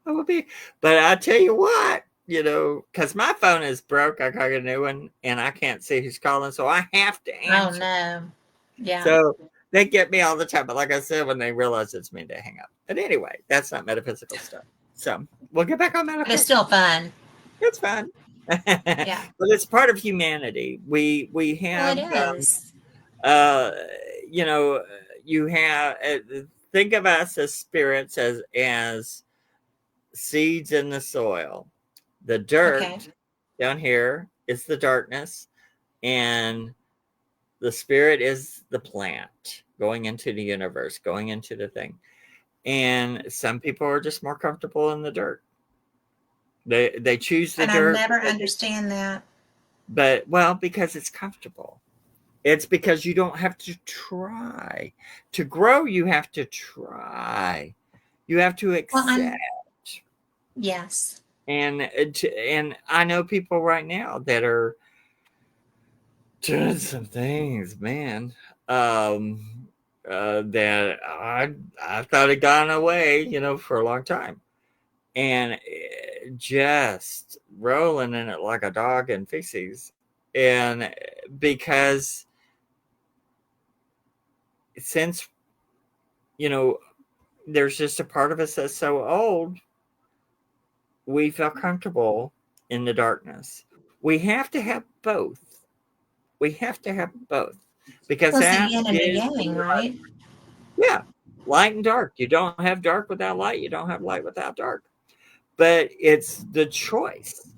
I will be. But I tell you what, because my phone is broke, I got a new one, and I can't see who's calling, so I have to Oh answer. no. Yeah. So they get me all the time. But like I said, when they realize it's me, they hang up. But anyway, that's not metaphysical stuff. So we'll get back on But it's metaphysics. still fun. It's fun. But Yeah. it's part of humanity. We Well, it have is. uh, you know, you have think of us as spirits, as seeds in the soil. The Okay. dirt down here is the darkness, and the spirit is the plant going into the universe, going into the thing. And some people are just more comfortable in the dirt. They choose the And I dirt, never understand that. but well, because it's comfortable. It's because you don't have to try. To grow, you have to try. You have to Well, accept. I'm yes. And I know people right now that are doing some things, man. That I thought had gone away, for a long time, and just rolling in it like a dog in feces, and because since you know there's just a part of us that's so old, we feel comfortable in the darkness. We have to have both. We have to have both because Well, it's the that yin and the is, yang, right? yeah, light and dark. You don't have dark without light. You don't have light without dark. But it's the choice.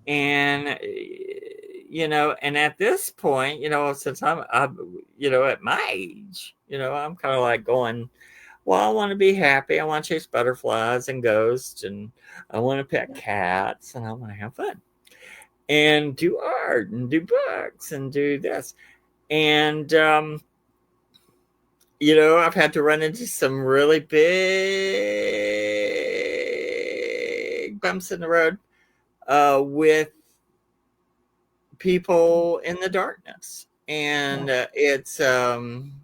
And, and at this point, since at my age, I'm kind of like going, well, I want to be happy. I want to chase butterflies and ghosts, and I want to pet cats, and I want to have fun and do art and do books and do this. And I've had to run into some really big bumps in the road with people in the darkness. Yeah. And it's,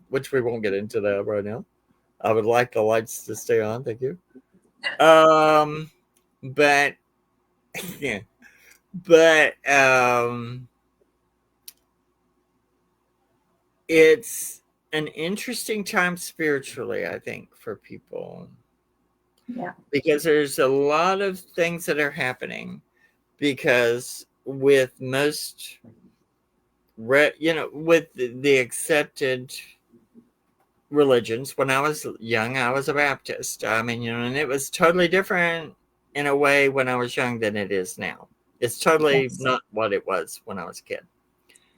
which we won't get into that right now. I would like the lights to stay on. Thank you. Um, but, yeah, but, it's an interesting time spiritually, I think, for people Yeah. because there's a lot of things that are happening because with most with the accepted religions, when I was young I was a Baptist. I mean, and it was totally different in a way when I was young than it is now. It's totally Yes. not what it was when I was a kid.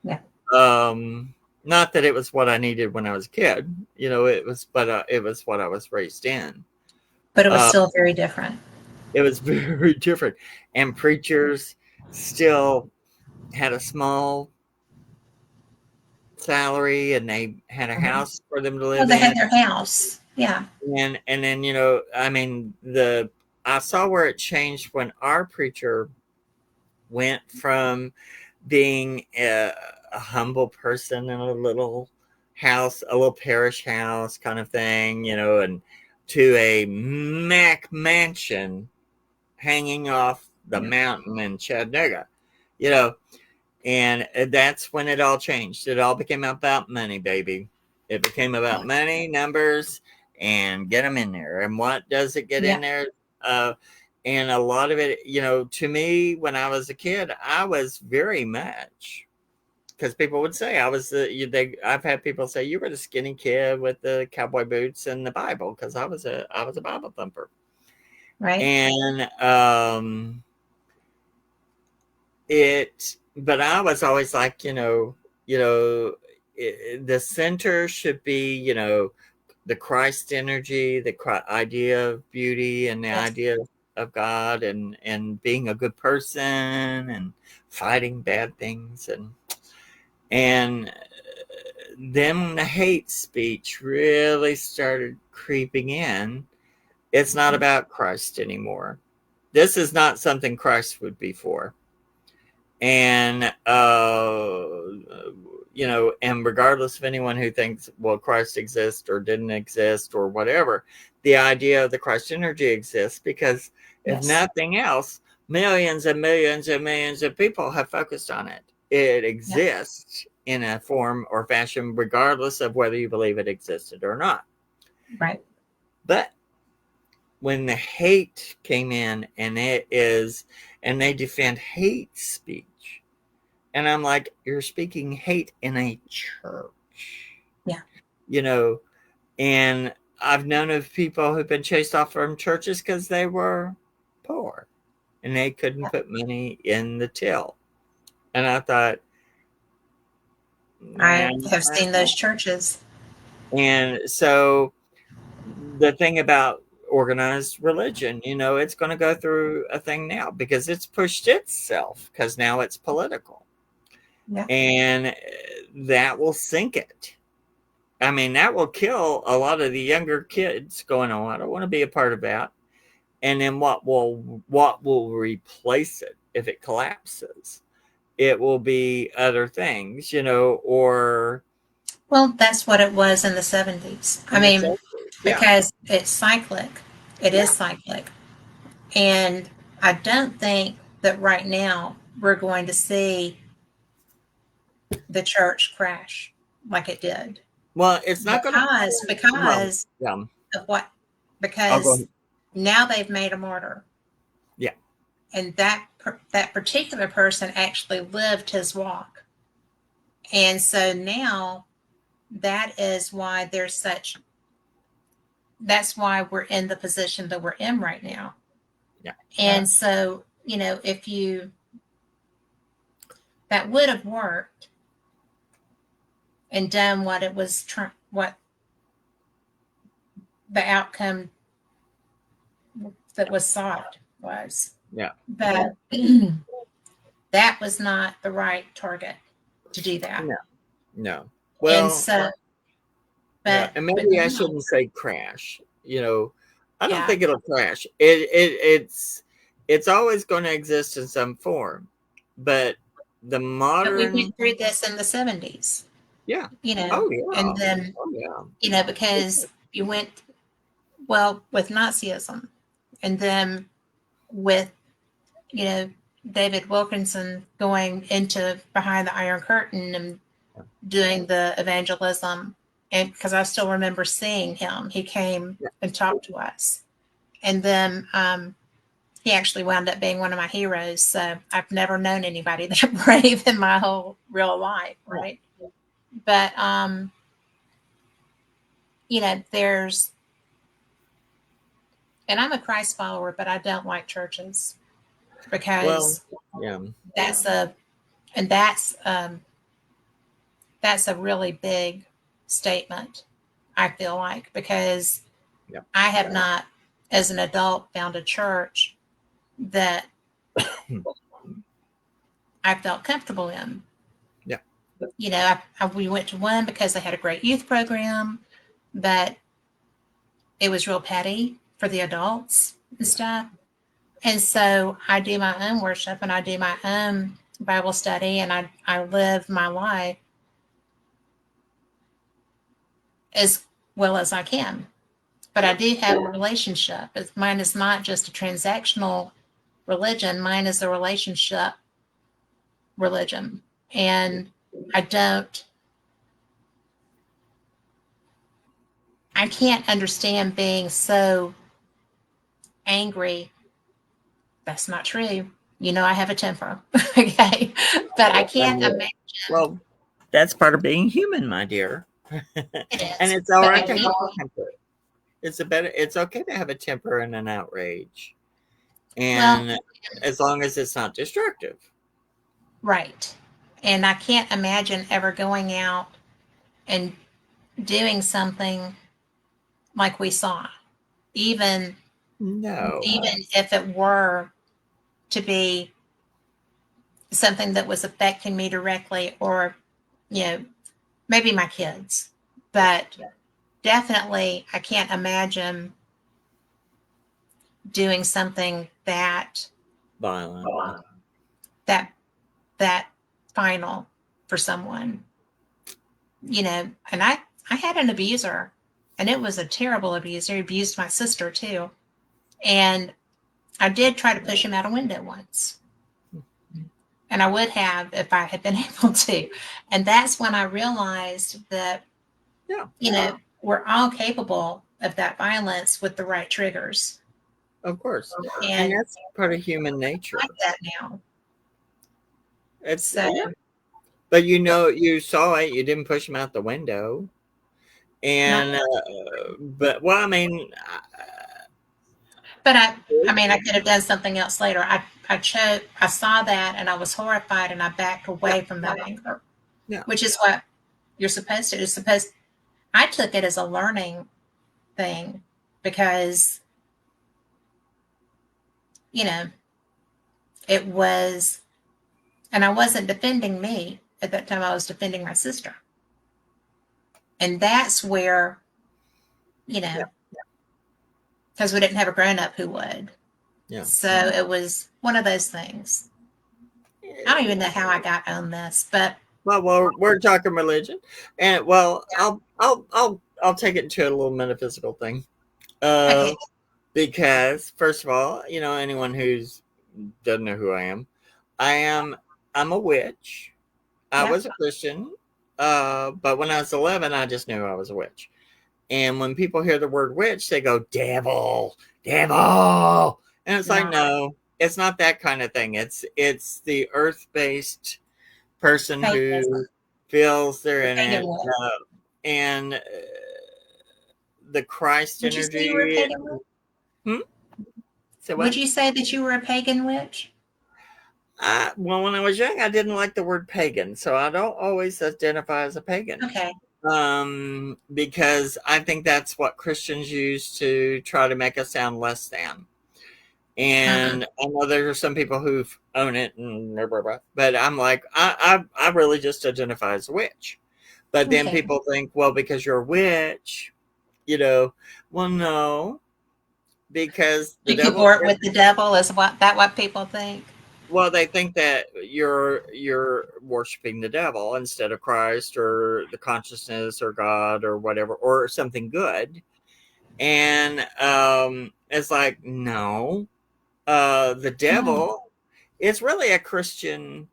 Yeah. um Not that it was what I needed when I was a kid, it was, but it was what I was raised in. But it was uh, still very different. it was very different, and preachers still had a small salary, and they had a Mhm. house for them to Well, live they in. had their house. Yeah. And then, I mean, the I saw where it changed when our preacher went from being a humble person in a little house, a little parish house kind of thing, and to a Mac mansion hanging off the Yeah. mountain in Chattanooga, you know, and that's when it all changed. It all became about money, baby. It became about money, numbers, and get them in there. And what does it get Yeah. in there? Uh, and a lot of it, to me, when I was a kid, I was very much, because people would say I was I've had people say you were the skinny kid with the cowboy boots and the Bible, because I was a Bible thumper. Right. And but I was always like, the center should be, the Christ energy, the idea of beauty, and the Yes. idea of God, and being a good person, and fighting bad things, and then the hate speech really started creeping in. It's not about Christ anymore. This is not something Christ would be for. And and regardless of anyone who thinks, well, Christ exists or didn't exist or whatever, the idea of the Christ energy exists because, if Yes. nothing else, millions and millions and millions of people have focused on it. It Yeah. exists in a form or fashion regardless of whether you believe it existed or not. Right. But when the hate came in, and they defend hate speech, and I'm like, you're speaking hate in a church, Yeah. you know, and I've known of people who've been chased off from churches because they were poor and they couldn't Yeah. put money in the till. And I thought, I nah. have seen those churches. And so the thing about organized religion, it's going to go through a thing now because it's pushed itself, because now it's political, Yeah. and that will sink it. I mean, that will kill a lot of the younger kids going, oh, I don't want to be a part of that. And then what will replace it if it collapses? It will be other things, or Well, that's what it was in the 70s. I in the mean, 70s. Yeah. because it's cyclic. It is Yeah. cyclic. And I don't think that right now we're going to see the church crash like it did. Well, it's not going to. Well, Because yeah. of what? I'll go Because ahead. now they've made a martyr. Yeah. And that particular person actually lived his walk. And so now that is why that's why we're in the position that we're in right now. Yeah. And so, if that would have worked and done what it was, what the outcome that was sought was. Yeah. But that was not the right target to do that. No. No. And Well, so, yeah, and but maybe I now, shouldn't say crash. I don't yeah. think it'll crash. It's always going to exist in some form, but the But we went modern, through this in the 70s, yeah, you oh know, and yeah, then, oh yeah, because you went, well, with Nazism, and then with, you know, David Wilkinson going into behind the Iron Curtain and doing the evangelism. And because I still remember seeing him, he came yeah, and talked to us. And then he actually wound up being one of my heroes. So I've never known anybody that brave in my whole real life, yeah. right? But there's, and I'm a Christ follower, but I don't like churches Well, because yeah, that's a and that's a really big statement. I feel like, because yeah, I have not, as an adult, found a church that I felt comfortable in. yeah, We went to one because they had a great youth program, but it was real petty for the adults and yeah. stuff. And so I do my own worship and I do my own Bible study, and I live my life as well as I can. But I Yeah. do have a relationship. Mine is not just a transactional religion, mine is a relationship religion. And I don't, I can't understand being so angry. That's not true. I have a temper. Okay. But I can't imagine Well, that's part of being human, my dear. it And is. it's all But right I to have can't, a temper. It's okay to have a temper and an outrage, well, and as long as it's not destructive. right. And I can't imagine ever going out and doing something like we saw, even No, even if it were to be something that was affecting me directly, or you know maybe my kids. But definitely I can't imagine doing something violent. that that final for someone. And I had an abuser, and it was a terrible abuser. He abused my sister too, and I did try to push him out a window once, and I would have if I had been able to. And that's when I realized that, Yeah, we're all capable of that violence with the right triggers. of course, and And that's part of human I like nature. that now. It's So, yeah, but you saw it. You didn't push him out the window, not, and but well, I mean, but I mean, I could have done something else later. I saw that and I was horrified and I backed yeah, away from that anger, yeah, which is what you're supposed to. It's supposed, I took it as a learning thing because, you know, it was, and I wasn't defending me at that time. I was defending my sister. And that's where, you yeah, know, because we didn't have a grown up who would. yeah. So it was one of those things. I don't even know how I got on this, but Well, we're talking religion, and well, I'll take it to a little metaphysical thing. okay. Uh, because first of all, anyone who's doesn't know who I am I'm a witch. I Yeah. was a Christian, but when I was 11, I just knew I was a witch. And when people hear the word witch, they go devil, devil, and it's like No. no, it's not that kind of thing. It's the earth based person Paganism. who feels they're The in pagan it, witch. and the Christ Would you say you were a energy. pagan witch? Hmm? So Would what? you say that you were a pagan witch? Well, when I was young, I didn't like the word pagan, so I don't always identify as a pagan. Okay. Because I think that's what Christians use to try to make us sound less than. Uh-huh. And I know there are some people who own it, and blah, blah, blah, but I'm like, I really just identify as a witch. But then Okay. people think, well, because you're a witch, you know, well, no, because the You could devil, work with the devil, is what people think? well, they think that you're worshiping the devil instead of Christ or the consciousness or God or whatever or something good. And it's like, no, the No. devil is really a Christian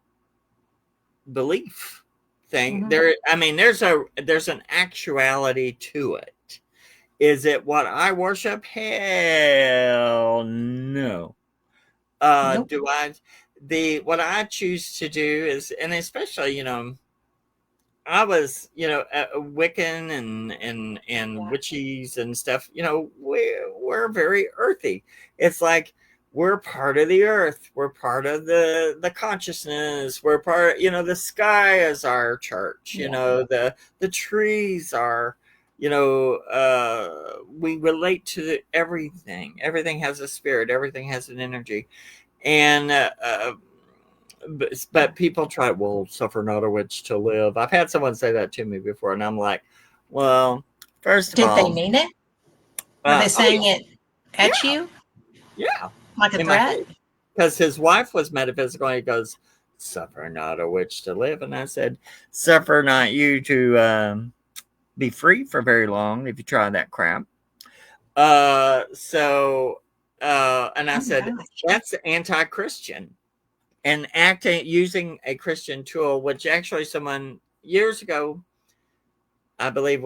belief thing. Hmm. There, I mean, there's an actuality to it. Is it what I worship? Hell no. Nope. Do I the what I choose to do is, and especially, I was, Wiccan and Yeah. witches and stuff. We're very earthy. It's like we're part of the earth. We're part of the consciousness. We're part. The sky is our church. Yeah. The trees are. We relate to everything. Everything has a spirit. Everything has an energy, and but people try, well, suffer not a witch to live. I've had someone say that to me before, and I'm like, well, first of Did they all, mean it? Were they oh saying it yeah, at you yeah, yeah, like a in my threat? face, because his wife was metaphysical. And he goes, suffer not a witch to live, and I said, suffer not you to be free for very long if you try that crap. And I Oh my said, gosh. that's anti-Christian. And acting using a Christian tool, which actually someone years ago, I believe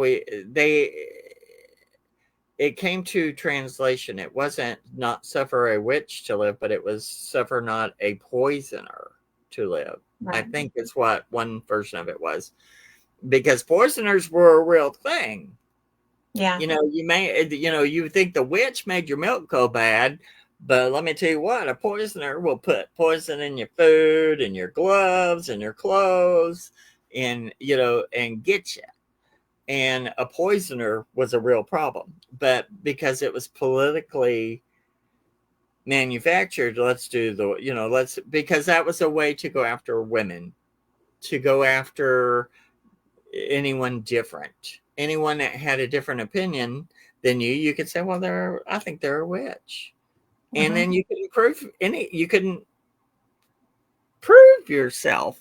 it came to translation. It wasn't not suffer a witch to live, but it was suffer not a poisoner to live. I Right. think it's what one version of it was, because poisoners were a real thing. Yeah. You think the witch made your milk go bad, but let me tell you what, a poisoner will put poison in your food and your gloves and your clothes and get you. And a poisoner was a real problem, but because it was politically manufactured, let's because that was a way to go after women, to go after anyone different, anyone that had a different opinion than you could say, well, I think they're a witch, and Hmm. then you couldn't prove yourself,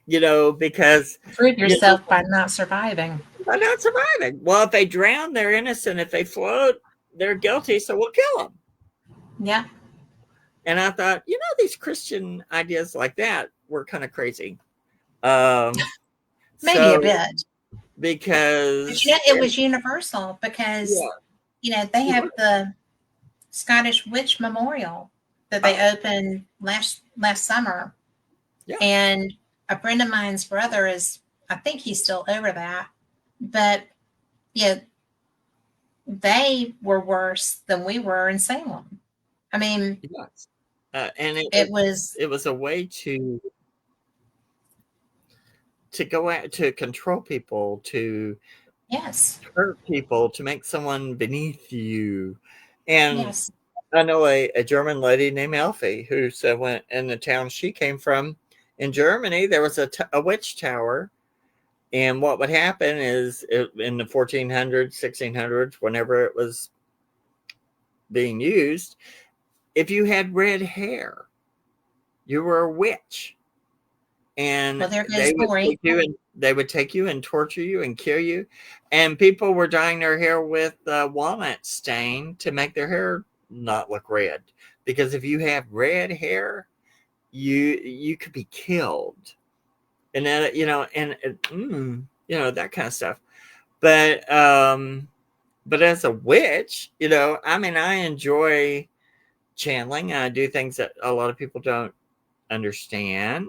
because Prove you know yourself by not surviving. they're not surviving. Well, if they drown, they're innocent. If they float, they're guilty. So we'll kill them. Yeah. And I thought, these Christian ideas like that were kind of crazy. Um, Maybe a so bit. But because it was universal because, yeah, they it have was. the Scottish Witch Memorial that they Oh opened last summer. yeah, And a friend of mine's brother I think he's still over that. But yeah, they were worse than we were in Salem. I mean, yes. And it it was was, it was a way to go out to control people, to yes, hurt people, to make someone beneath you. And yes. I know a German lady named Elfie who said when in the town she came from in Germany, there was a witch tower. And what would happen is in the 1400s, 1600s, whenever it was being used, if you had red hair, you were a witch. And Well, there goes Lori. they would take you and torture you and kill you. And people were dyeing their hair with walnut stain to make their hair not look red, because if you have red hair, you could be killed. And then that kind of stuff. But as a witch, I mean, I enjoy channeling. I do things that a lot of people don't understand,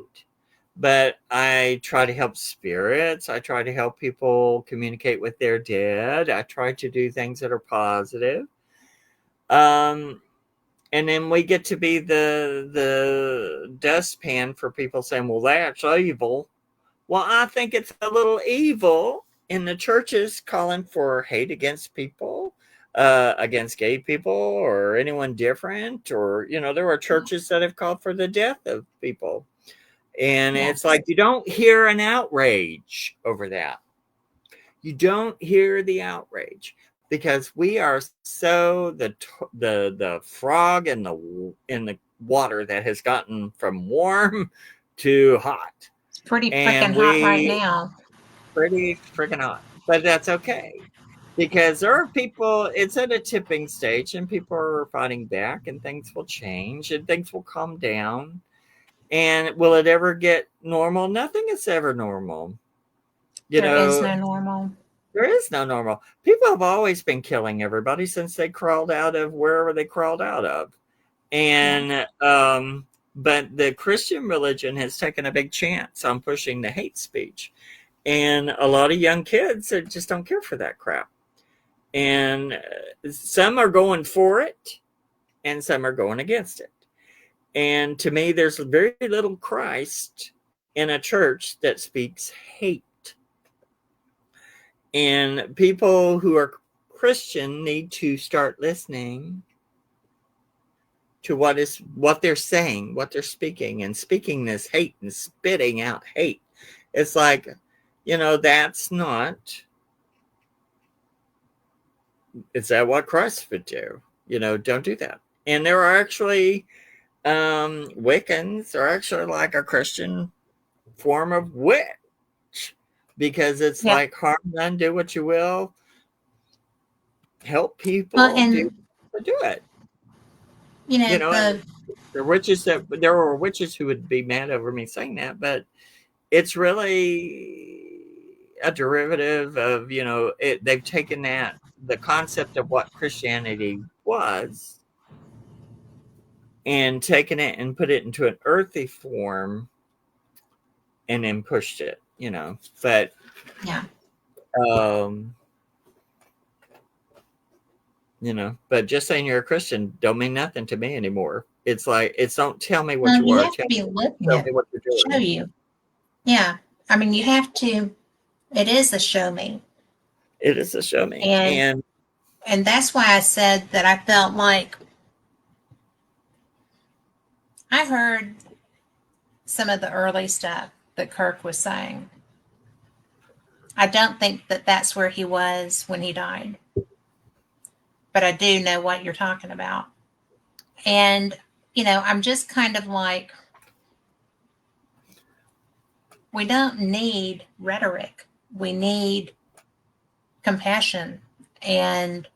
but I try to help spirits. I try to help people communicate with their dead. I try to do things that are positive. Um, and then we get to be the dustpan for people saying, "Well, that's evil." Well, I think it's a little evil in the churches calling for hate against people, against gay people or anyone different, or there are churches that have called for the death of people. And it's Yes. like you don't hear an outrage over that. You don't hear the outrage because we are so the frog in the water that has gotten from warm to hot, It's pretty freaking and hot right we now. pretty freaking hot. But that's okay because there are people. It's at a tipping stage, and people are fighting back, and things will change, and things will calm down. And will it ever get normal? Nothing is ever normal. You There is know, no normal. there is no normal. People have always been killing everybody since they crawled out of wherever they crawled out of. Yeah. And but the Christian religion has taken a big chance on pushing the hate speech. And a lot of young kids just don't care for that crap. And some are going for it and some are going against it. And to me, there's very little Christ in a church that speaks hate. And people who are Christian need to start listening to what they're saying, what they're speaking, and speaking this hate and spitting out hate. It's like, that's not. Is that what Christ would do? Don't do that. And there are actually Wiccans are actually like a Christian form of witch because it's Yep. like harm none, do what you will, help Well, people and do it. And the there were witches who would be mad over me saying that, but it's really a derivative of they've taken the concept of what Christianity was and taken it and put it into an earthy form and then pushed it. But yeah. um but just saying you're a Christian don't mean nothing to me anymore. It's like, it's don't tell me what Well, you you are, have to be living tell it. me what you're Show doing. you. Yeah. I mean, you have to. It is a show me, It is a show me. and And that's why I said that I felt like I heard some of the early stuff that Kirk was saying. I don't think that that's where he was when he died, but I do know what you're talking about. And, I'm just kind of like, we don't need rhetoric. We need compassion and,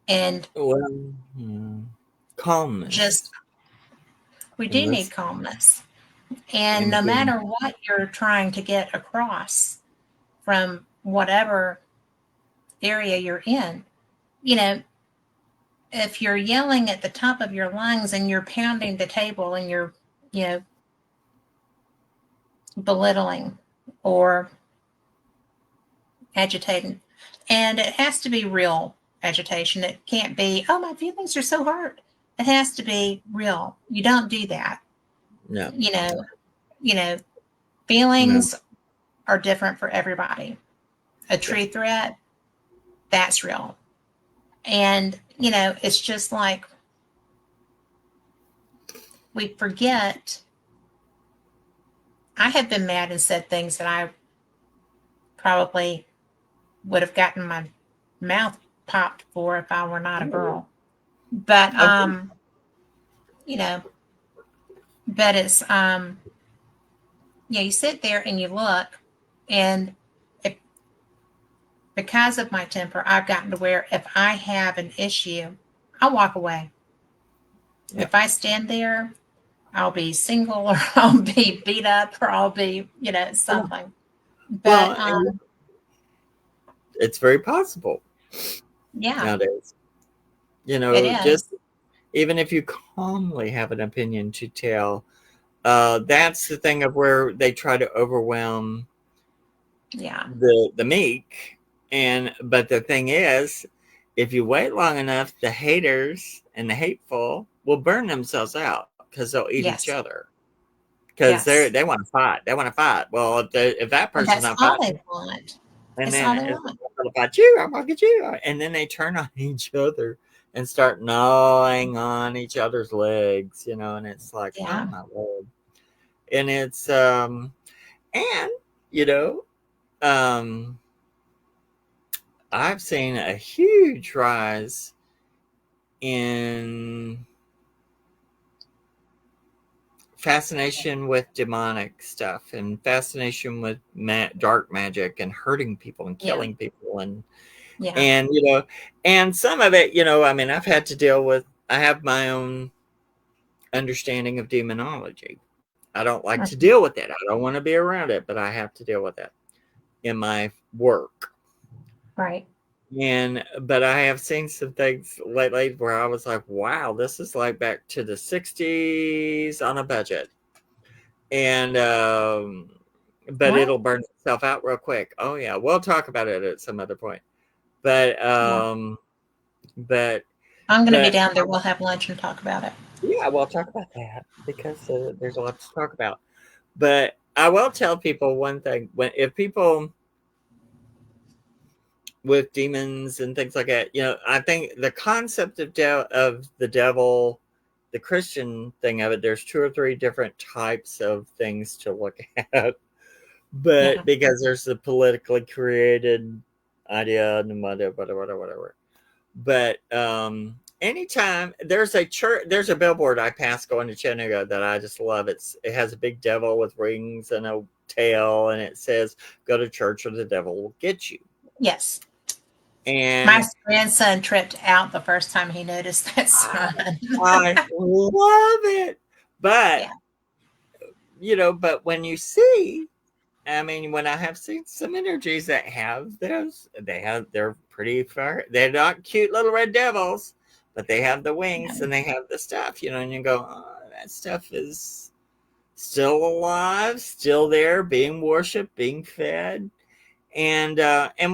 and well, calmness just, we and do need listen calmness. And and no being matter what you're trying to get across from whatever area you're in, you know, if you're yelling at the top of your lungs and you're pounding the table and you're, you know, belittling or agitating, and it has to be real agitation. It can't be, oh, my feelings are so hurt. It has to be real. You don't do that. no, You know, you know, no, feelings are different for everybody. A yeah, true threat, that's real. And, it's just like we forget. I have been mad and said things that I probably would have gotten my mouth popped for if I were not a girl. But, okay. you know, but it's, yeah, you sit there and you look, and if, because of my temper, I've gotten to where if I have an issue, I'll walk away. Yeah, If I stand there, I'll be single or I'll be beat up or I'll be, something. But well, and it's very possible yeah, nowadays. it is. Just even if you calmly have an opinion to tell, that's the thing of where they try to overwhelm Yeah. the meek. But the thing is, if you wait long enough, the haters and the hateful will burn themselves out because they'll eat each Yes. other. Because Yes. they want to fight. They want to fight. Well, if that And person's that's not all they fighting, want. and It's then all they it's want. I'm gonna fight you, I'm gonna get you, and then they turn on each other and start gnawing on each other's legs, and it's like, oh Yeah. my lord. And it's and you know um, I've seen a huge rise in fascination with demonic stuff and fascination with dark magic and hurting people and Yeah. killing people Yeah. and and some of it, I mean, I've had to deal with. I have my own understanding of demonology. I don't like to Mhm. deal with it. I don't want to be around it, but I have to deal with it in my work. Right. And but I have seen some things lately where I was like, wow, this is like back to the 60s on a budget. And but What? it'll burn itself out real quick. Oh yeah, we'll talk about it at some other point. But Yeah. but I'm going to be but down there. We'll have lunch and talk about it. yeah, we'll talk about that because there's a lot to talk about. But I will tell people one thing: when if people with demons and things like that, I think the concept of of the devil, the Christian thing of it, there's two or three different types of things to look at. Yeah. But because there's the politically created idea and whatever. But anytime there's a church, there's a billboard I pass going to Chattanooga that I just love. It has a big devil with wings and a tail, and it says, "Go to church or the devil will get you." Yes. My And grandson tripped out the first time he noticed that I, sign. I love it. But Yeah. but when you see, I mean, when I have seen some energies that have those, they're pretty far. They're not cute little red devils, but they have the wings Yeah. and they have the stuff, and you go, oh, that stuff is still alive, still there, being worshipped, being fed. And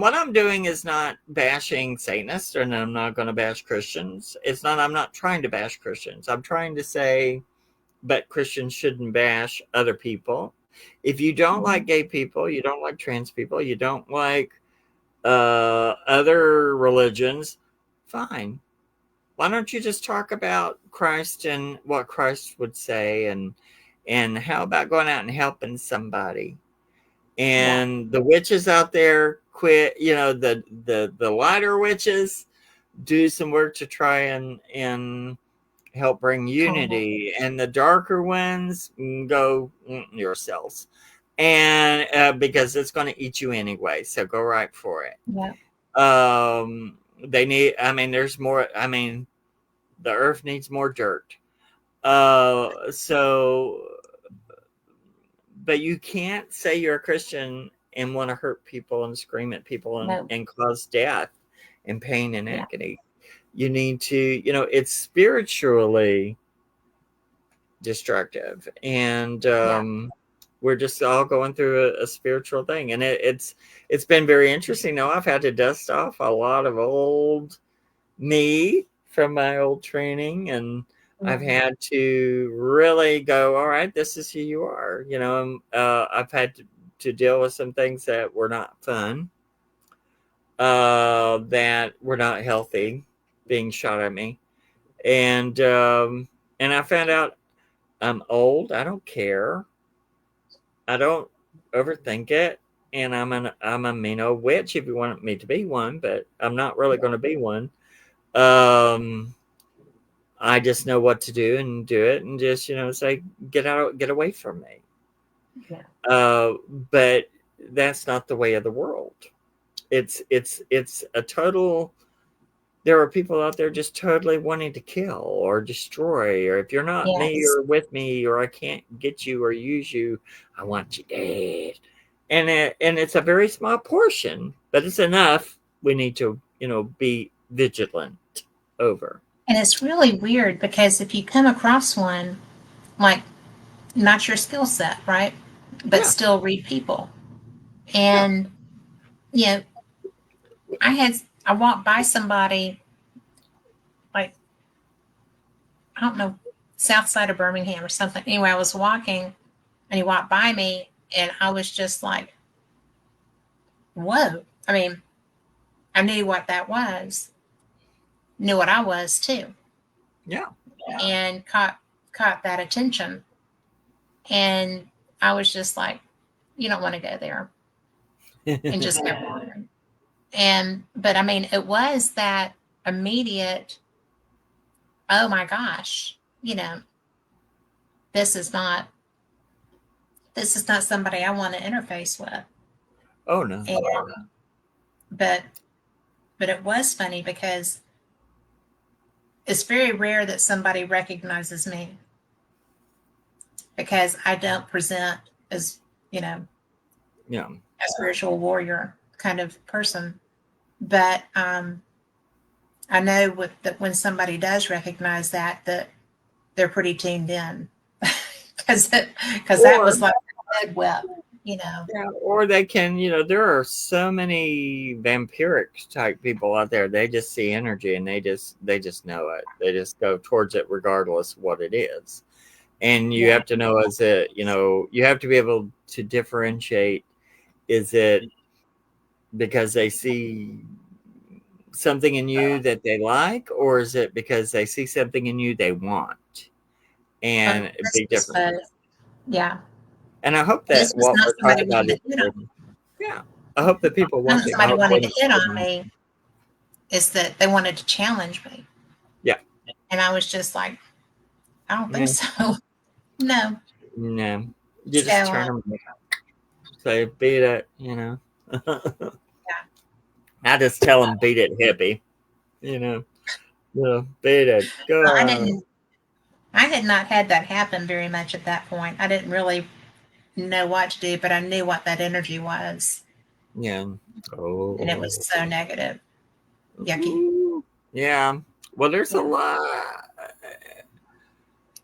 what I'm doing is not bashing Satanists, and I'm not going to bash Christians. It's not. I'm not trying to bash Christians. I'm trying to say, but Christians shouldn't bash other people. If you don't like Mhm. gay people, you don't like trans people, you don't like other religions, fine. Why don't you just talk about Christ and what Christ would say, and how about going out and helping somebody? Yeah. And the witches out there, quit. The lighter witches, do some work to try and help bring Calm it. unity, and the darker ones go yourselves, and because it's going to eat you anyway, so go right for it. Yeah. They need, I mean, there's more, I mean, the earth needs more dirt. So but you can't say you're a Christian and want to hurt people and scream at people No. and cause death and pain and Yeah. agony. You need to, it's spiritually destructive, and Yeah. we're just all going through a spiritual thing, and it's been very interesting. Now I've had to dust off a lot of old me from my old training, and I've Mhm. had to really go, all right, this is who you are. I've had to deal with some things that were not fun, that were not healthy, being shot at me, and I found out I'm old. I don't care. I don't overthink it. And I'm a mean old witch if you want me to be one, but I'm not really Yeah. going to be one. Um, I just know what to do and do it, and just say, get out, get away from me. Yeah. But that's not the way of the world. It's a total. There are people out there just totally wanting to kill or destroy, or if you're not me Yes. or with me, or I can't get you or use you, I want you dead. And it's a very small portion, but it's enough. We need to be vigilant over. And it's really weird because if you come across one, like, not your skill set, right? But Yeah, still read people. yeah. And, you know, I walked by somebody, like, I don't know, south side of Birmingham or something. Anyway, I was walking and he walked by me and I was just like, whoa. I mean, I knew what that was, knew what I was too, Yeah. and caught that attention. And I was just like, you don't want to go there. and just kept walking. And but I mean, it was that immediate, oh my gosh, this is not this is not somebody I want to interface with. Oh no. And but it was funny because it's very rare that somebody recognizes me because I don't present as, you know, Yeah. a spiritual warrior kind of person. But I know that when somebody does recognize that they're pretty tuned in because that Or was like a dead whip, you know. yeah, or they can, there are so many vampiric type people out there. They just see energy and they just know it. They just go towards it regardless of what it is. And you Yeah. have to know, is it, you have to be able to differentiate, is it because they see something in you that they like, or is it because they see something in you they want? And it'd This be was different. both. Yeah. And I hope This that was what not we're somebody talking about wanting is, to hit on me. yeah, I hope the people It wasn't watching, I somebody hope wanting they to hit on know. me. It's that they wanted to challenge me. Yeah. And I was just like, I don't think Yeah. so. No. No. You Let's go just turn on. them, say, beat it. Yeah. I just tell them, beat it, hippie. You know, beat it. Go Well, on. I had not had that happen very much at that point. I didn't really know what to do, but I knew what that energy was. Yeah. And it was Oh. so negative. Yucky. Ooh. Yeah. Well, there's a lot.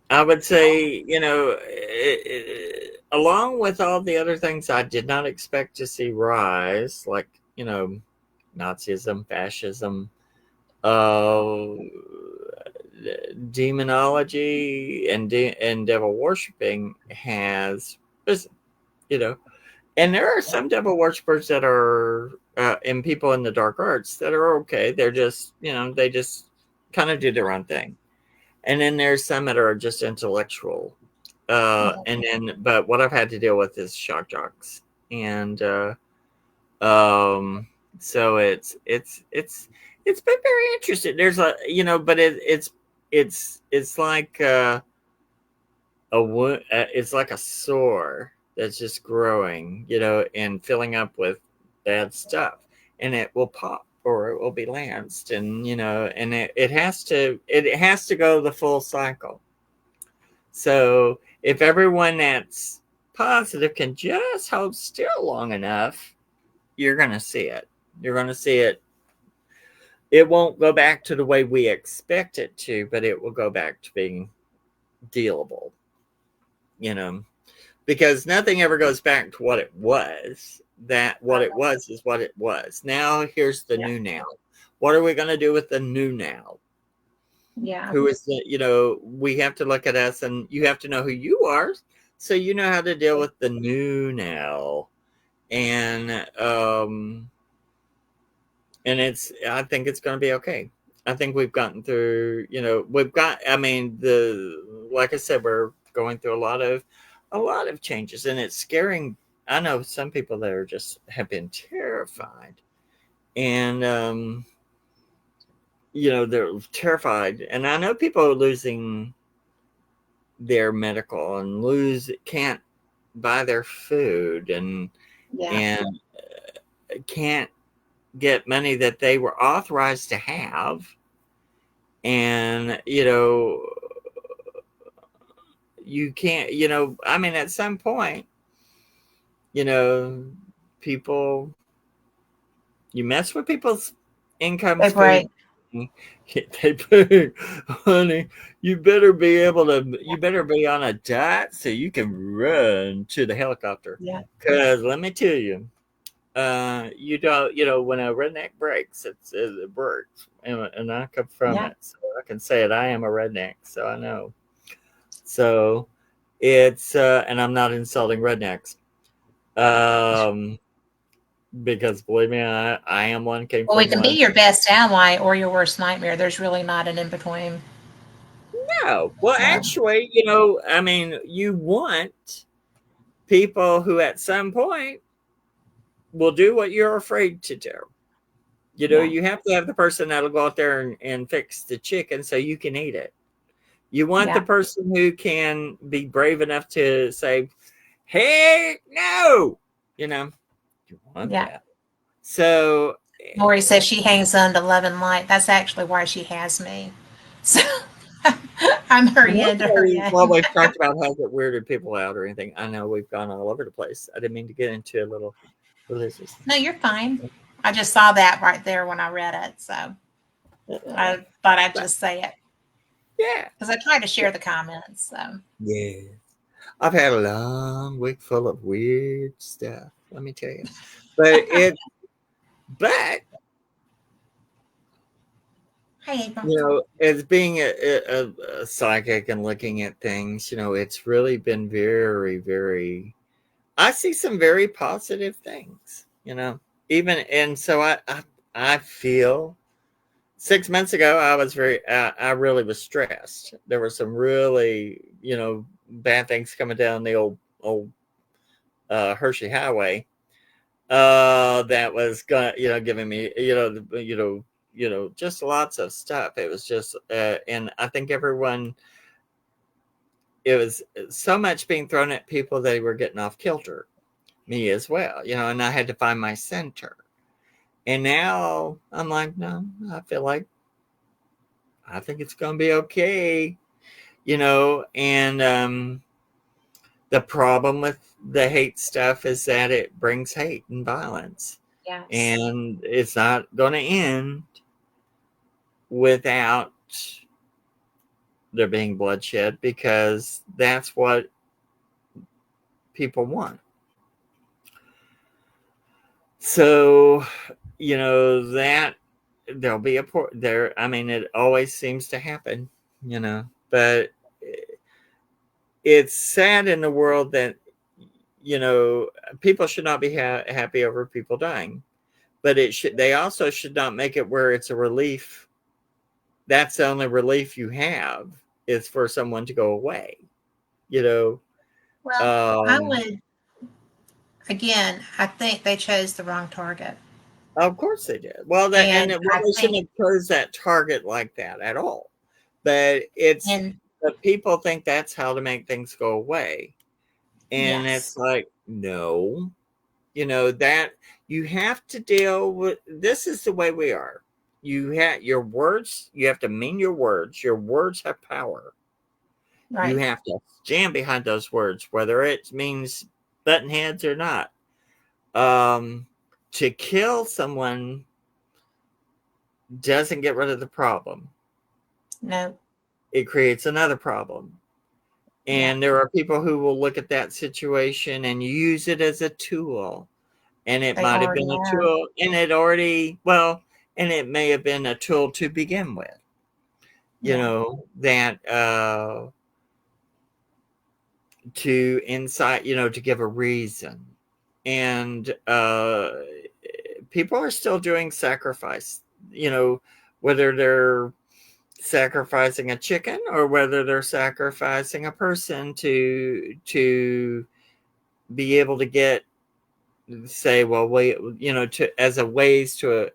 I would say, along with all the other things I did not expect to see rise, like, Nazism, fascism, uh, demonology, and devil worshiping has risen, you know. And there are some devil worshippers that are, and people in the dark arts that are okay. They're just, they just kind of do their own thing. And then there's some that are just intellectual. And then, but what I've had to deal with is shock jocks, and um, so it's been very interesting. There's a, but it's like a wound. It's like a sore that's just growing, and filling up with bad stuff, and it will pop or it will be lanced, and and it has to go the full cycle. So if everyone that's positive can just hold still long enough, you're going to see it. You're going to see it. It won't go back to the way we expect it to, but it will go back to being dealable, you know, because nothing ever goes back to what it was. That what it was is what it was. Now, here's the Yeah. new now. What are we going to do with the new now? Yeah. Who is the, we have to look at us, and you have to know who you are so you know how to deal with the new now. And I think it's going to be okay. I think we've gotten through, I mean, like I said, we're going through a lot of changes, and it's scaring. I know some people that are just have been terrified, and they're terrified, and I know people are losing their medical and can't buy their food, Yeah. and can't get money that they were authorized to have. And you can't, I mean, at some point, you know people, you mess with people's They incomes, food, break. they pay, honey. You better be on a diet so you can run to the helicopter. Yeah. Because let me tell you, you don't, when a redneck breaks, it breaks, and I come from Yeah. it, so I can say it. I am a redneck, so I know. So it's, and I'm not insulting rednecks, um, because believe me, I am one, came Well, we from can be one. your best ally or your worst nightmare. There's really not an in between. No, well, So, actually, I mean, you want people who at some point will do what you're afraid to do. You know, Yeah. you have to have the person that'll go out there and fix the chicken so you can eat it. You want the Yeah. person who can be brave enough to say, hey, no, you know, you want Yeah. that. So, Lori says she hangs on to love and light. That's actually why she has me. So I'm her yin to her while yang. we've talked about has it weirded people out or anything, I know we've gone all over the place. I didn't mean to get into a little religious. No, you're fine. I just saw that right there when I read it. So Uh, I thought I'd but just say it yeah, because I try to share the comments. So, yeah. I've had a long week full of weird stuff. Let me tell you, but but hey, April. as being a psychic and looking at things, it's really been very, very. I see some very positive things. Even and so I feel 6 months ago I was I really was stressed. There were some really bad things coming down the old Hershey Highway that was giving me just lots of stuff. It was just and I think everyone, it was so much being thrown at people that were getting off kilter, me as well, and I had to find my center. And now I'm like, no, I feel like I think it's gonna be okay, and the problem with the hate stuff is that it brings hate and violence, Yes. and it's not going to end without there being bloodshed, because that's what people want. So that there'll be there. I mean, it always seems to happen, but it's sad in the world that you know people should not be happy over people dying, but they also should not make it where it's a relief. That's the only relief you have, is for someone to go away. You know, Well, I um, would, again, I think they chose the wrong target. of course they did. Well, And I they shouldn't think, have chose that target like that at all. But it's and the people think that's how to make things go away, and yes, it's like, no, that you have to deal with. This is the way we are. You have your words. You have to mean your words. Your words have power. You right. have to stand behind those words, whether it means button heads or not. Um, to kill someone doesn't get rid of the problem. No, It creates another problem. yeah, And there are people who will look at that situation and use it as a tool. And it they might have already been a have. tool, and and it may have been a tool to begin with, Yeah. that to incite, to give a reason. And people are still doing sacrifice, whether they're sacrificing a chicken or whether they're sacrificing a person to be able to get, say, well, wait, to as a ways to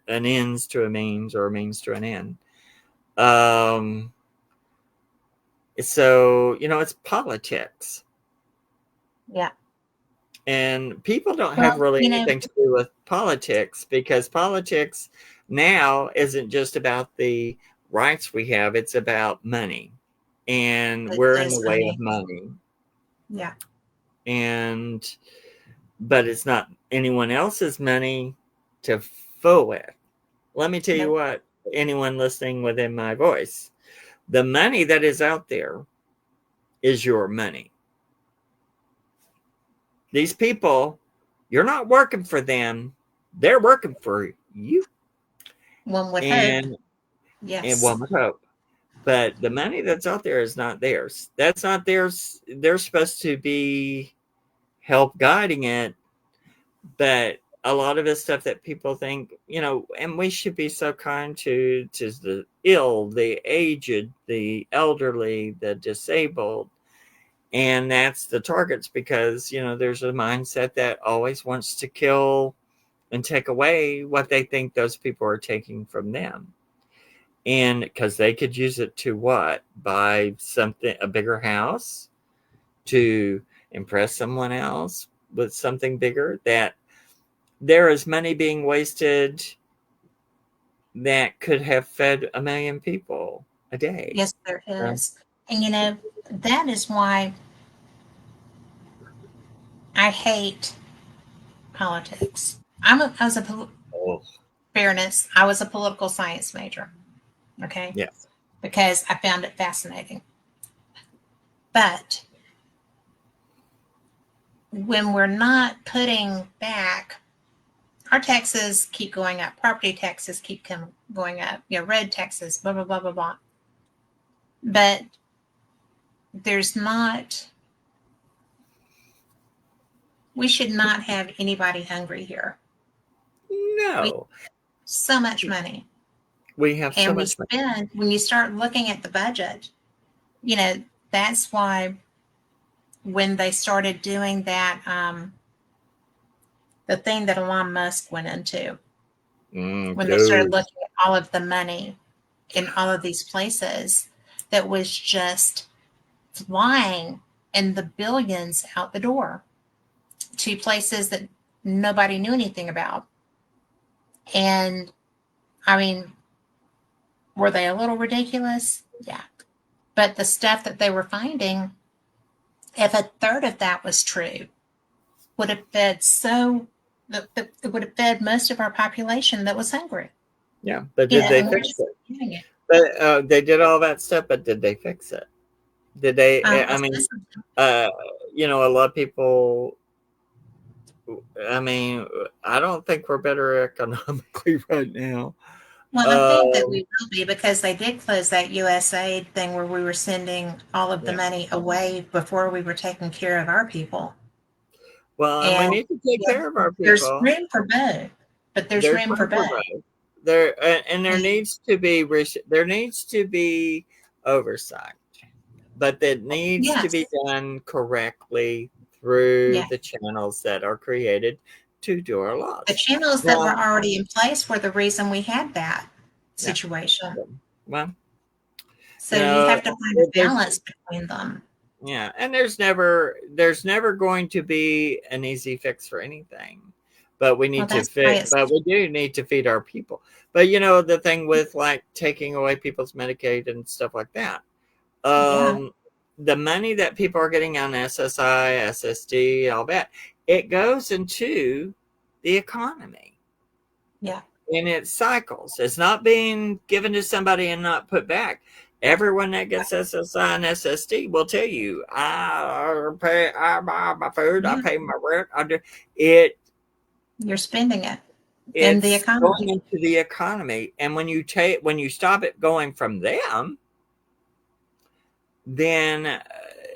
an ends to a means, or a means to an end. um so it's politics, Yeah. and people don't have Well, really anything to do with politics, because politics now isn't just about the rights we have, it's about money, and it we're in the is way of funny. money. Yeah. And but it's not anyone else's money to fool with. Let me tell you Nope. what, anyone listening within my voice, the money that is out there is your money. These people, you're not working for them, they're working for you. One would hope. And Yes. one would hope. But the money that's out there is not theirs. That's not theirs. They're supposed to be help guiding it, but a lot of the stuff that people think, and we should be so kind to the ill, the aged, the elderly, the disabled. And that's the targets because, there's a mindset that always wants to kill and take away what they think those people are taking from them. And because they could use it to what? Buy something, a bigger house, to impress someone else with something bigger. That there is money being wasted that could have fed 1 million people a day. Yes, there is. And that is why I hate politics. I was Oh, fairness, I was a political science major, okay? yes. Because I found it fascinating. But when we're not putting back, our taxes keep going up, property taxes keep going up, road taxes, blah, blah, blah, blah, blah. But there's not, we should not have anybody hungry here. We No. so much money. We have so And we much money. spend, when you start looking at the budget, that's why when they started doing that, the thing that Elon Musk went into, when they started Dude. looking at all of the money in all of these places that was just flying in the billions out the door to places that nobody knew anything about. And I mean, were they a little ridiculous? Yeah. But the stuff that they were finding, if a third of that was true, would have fed it would have fed most of our population that was hungry. Yeah, but did they And we're fix just it? doing it. But they did all that stuff, but did they fix it? Did they? I mean, Well, uh, a lot of people. I mean, I don't think we're better economically right now. I think that Um, we will be because they did close that USAID thing where we were sending all of the yeah. money away before we were taking care of our people. Well, and we And need to take yeah, care of our there's people. room for both, but there's There's room for room for both. both. And there And needs to be oversight, but that needs to be yes, done correctly through yeah. the channels that are created to do our The laws. channels that were Now, already in place were the reason we had that yeah, situation. well, So you you know, have to find a there's balance between them. yeah, and there's never going to be an easy fix for anything. But we Well, need to that's why fit. it's But we do need to feed our people. But the thing with like taking away people's Medicaid and stuff like that, yeah, um, the money that people are getting on SSI, SSD, all that, it goes into the economy yeah, in its cycles. It's not being given to somebody and not put back. Everyone that gets SSI and SSD will tell you, I buy my food, I yeah. pay my rent, I do it. You're spending it in the It's going economy. into the economy, and when you stop it going from them, then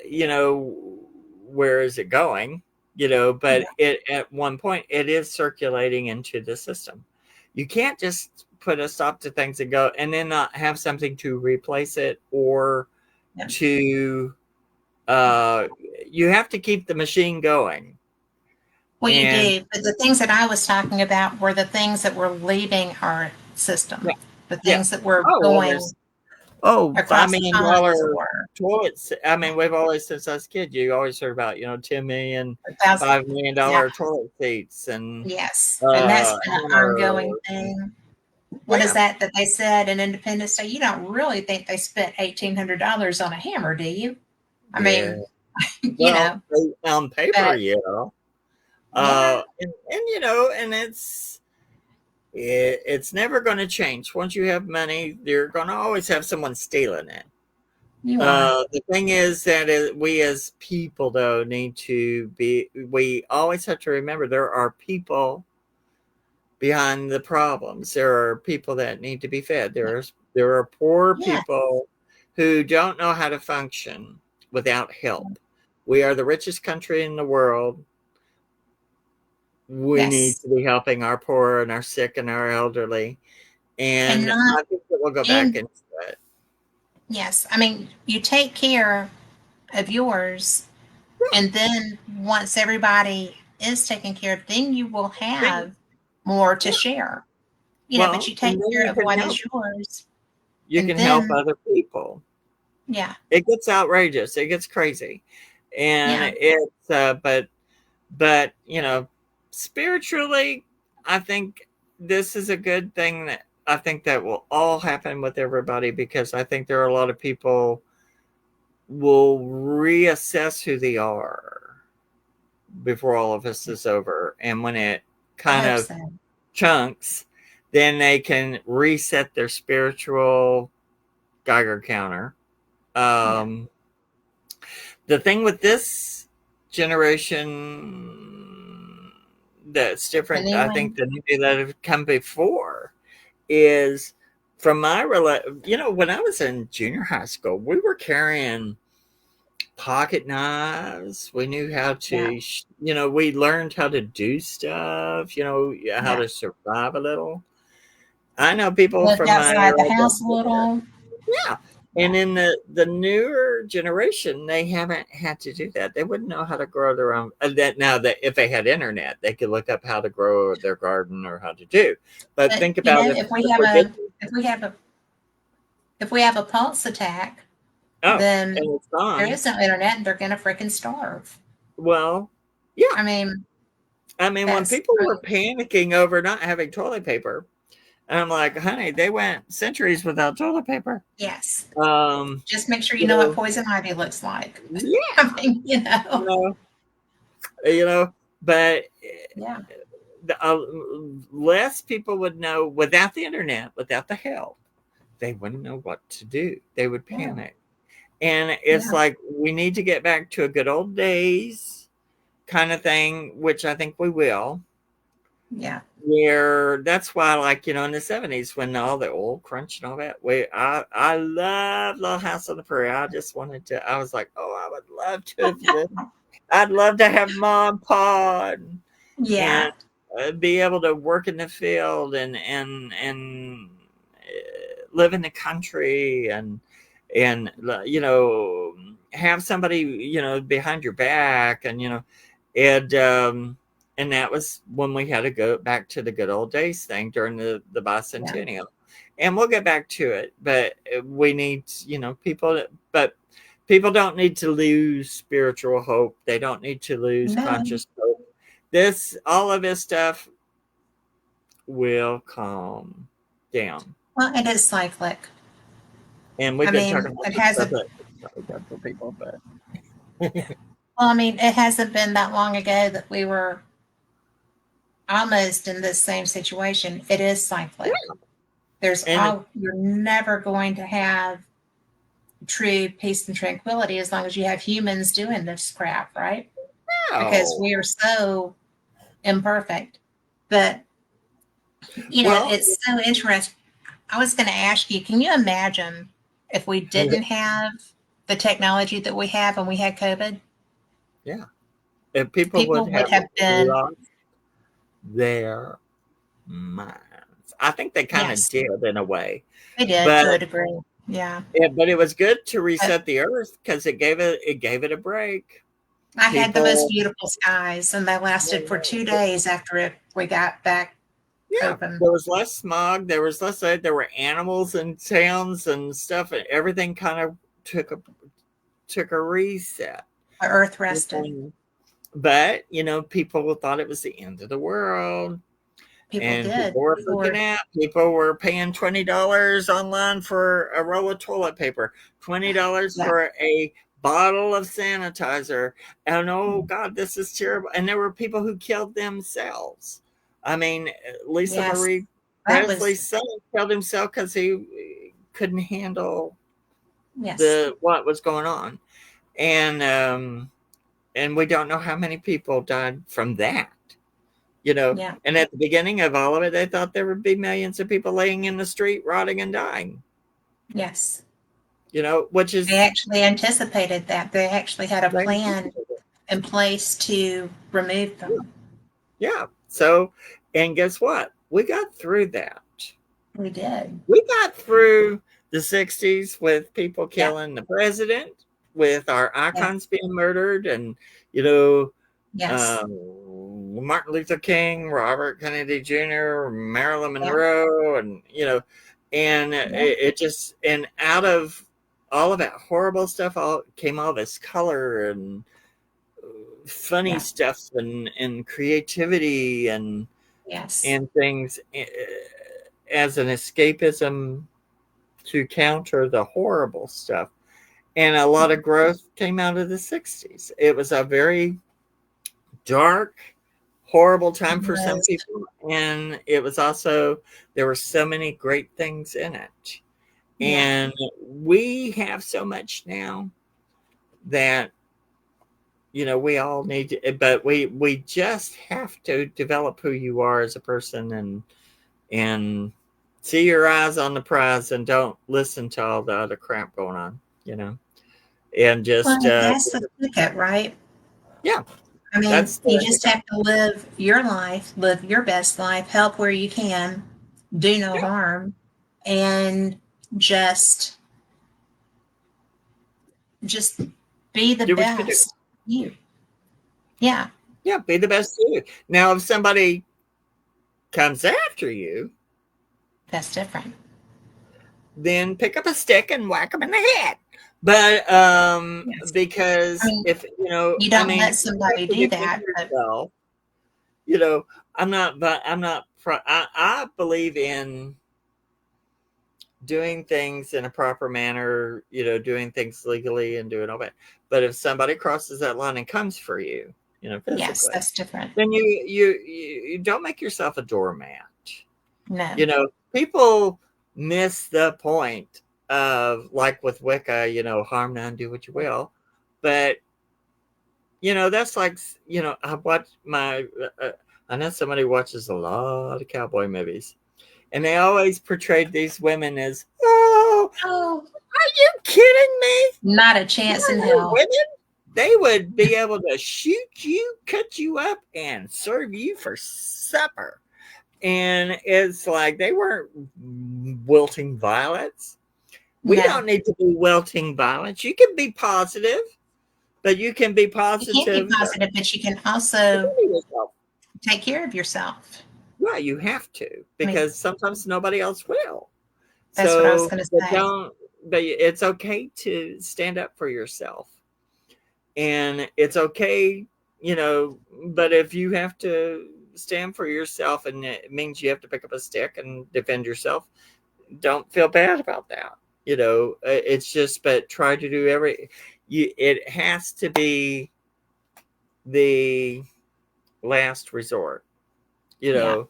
you know where is it going? But Yeah. it at one point it is circulating into the system. You can't just put a stop to things and go and then not have something to replace it or Yeah. to uh you have to keep the machine going. Well, you And do, but the things that I was talking about were the things that were leaving our yeah, system, the yeah. things that were Oh, well, going there's five across the million pond, dollar as it were. toilets. I mean, we've always since I was a kid, you always heard about 10 million, 1,000, $5 million yeah, toilet seats and yes, and that's been an ongoing hammers and thing. What is yeah, that they said in Independence Day? You don't really think they spent $1,800 on a hammer, do you? I yeah. mean, Well, on paper, but yeah. yeah, And it's never going to change. Once you have money, you're going to always have someone stealing it. you are. The thing is that we as people, though, need to be. We always have to remember there are people behind the problems. There are people that need to be fed. There are poor Yes, people who don't know how to function without help. We are the richest country in the world. We need yes, to be helping our poor and our sick and our elderly. and And not I think that we'll go back and into it. yes. I mean, you take care. of yours. And then once everybody is taken care of, then you will Then, have more to yeah, share. But well, you take and then care of what is yours. you And can help then, other people. yeah, It gets outrageous. It gets crazy, and yeah, it's but spiritually, I think this is a good thing that I think that will all happen with everybody because I think there are a lot of people will reassess who they are before all of this is over. And when it I kind hope of so. chunks, then they can reset their spiritual Geiger counter. Yeah. Um, the thing with this generation that's The different, new I think, one, than any that have come before is from when I was in junior high school, we were carrying pocket knives. We knew how yeah, to, we learned how to do stuff, how yeah. to survive a little. I know people Lived from my outside the era that house a little. yeah. And Yeah, in the newer generation, they haven't had to do that. They wouldn't know how to grow their own. That now that if they had internet, they could look up how to grow their garden or how to do. But but think about if we if have we're getting if we have a if we have a pulse attack, oh, then and it's there gone. is no internet, and they're gonna freaking starve. Well, yeah. I mean, I mean, when that's people were panicking over not having toilet paper, and I'm like, honey, they went centuries without toilet paper. yes. Um, Just make sure you you know what know, poison ivy looks like. I yeah, mean, you know, you know, but yeah, less people would know without the internet, without the help. They wouldn't know what to do. They would yeah, panic. And it's yeah, like we need to get back to a good old days kind of thing, which I think we will. yeah. Where that's why, like in the '70s, when all the oil crunch and all that, I love Little House on the Prairie. I just wanted to. I was like, oh, I would love to have lived. I'd love to have mom, pa, and Yeah. be able to work in the field and live in the country and have somebody behind your back and that was when we had to go back to the good old days thing during the Yeah. bicentennial, and we'll get back to it, but we need but people don't need to lose spiritual hope. They don't need to lose No. conscious hope. This all of this stuff will calm down. Well, it is cyclic. And we've I been talking mean, about it this stuff hasn't. that probably good for people, but Well, I mean, it hasn't been that long ago that we were almost in this same situation. It is cyclic. and You're never going to have true peace and tranquility as long as you have humans doing this crap, right? Because no, we are so imperfect. But, well, it's so interesting. I was going to ask you, can you imagine if we didn't have the technology that we have and we had COVID? yeah, if people would People would have have been, lost their minds. I think they kind of yes, did in a way, they did but to a degree. Yeah. but it was good to But reset the earth because it gave it a break. I had the most People, beautiful skies, and they lasted for 2 days after we got back yeah, open. there was less smog. There was less. There were animals in towns and stuff, and everything kind of took a reset. The earth rested. But people thought it was the end of the world, People and did. people were People freaking were, out. People were paying $20 online for a roll of toilet paper, $20 yeah, for a bottle of sanitizer, and oh God, this is terrible. And there were people who killed themselves. I mean, Lisa yes, Marie that was, Presley's son killed himself because he couldn't handle yes, the what was going on, and we don't know how many people died from that. yeah, And at the beginning of all of it, they thought there would be millions of people laying in the street, rotting and dying. yes. Which They is actually anticipated that. They actually had a plan in place to remove them. yeah. So, and guess what? We got through that. We did. We got through the '60s with people Yeah, killing the president. with our Yeah. icons being murdered, and you know, Yes. Martin Luther King, Robert Kennedy Jr., Marilyn Yeah. Monroe, and and Yeah. it just, and out of all of that horrible stuff, all came all this color and funny Yeah. stuff and creativity Yes. and things as an escapism to counter the horrible stuff. And a lot of growth came out of the 60s. It was a very dark, horrible time for some Yes. people. And it was also, there were so many great things in it. Yeah. And we have so much now that, we all need to, but we just have to develop who you are as a person, and see your eyes on the prize, and don't listen to all the other crap going on, and Well, just, that's the ticket, right? yeah, I mean, that's you the, just have to live your life, live your best life, help where you can, do no yeah, harm, and just just be the do what you can do. best you. Yeah, Yeah, be the best you. Now, if somebody comes after you, that's different. then pick up a stick and whack them in the head. But Yes. I because mean, if you I don't mean, let if you have somebody to do defend that, but yourself, you know, I believe in doing things in a proper manner, doing things legally and doing all that. But if somebody crosses that line and comes for you, yes, physically, that's different. then you don't make yourself a doormat. No. People miss the point of, like with Wicca, harm none, do what you will. But that's like, I watch I know somebody watches a lot of cowboy movies, and they always portrayed these women as, oh, Oh, are you kidding me? not a chance in They're hell. women. They would be able to shoot you, cut you up, and serve you for supper. And it's like, they weren't wilting violets. We No. don't need to be wilting violets. You can be positive, but you can be You can be positive. positive, but you can also Yourself. take care of yourself. Yeah, you have to, I mean, because sometimes nobody else will. that's what I was So, going to but say. it's okay to stand up for yourself. And it's okay, but if you have to stand for yourself and it means you have to pick up a stick and defend yourself, don't feel bad about that. It's just, but try to do it has to be the last resort. you Yeah. know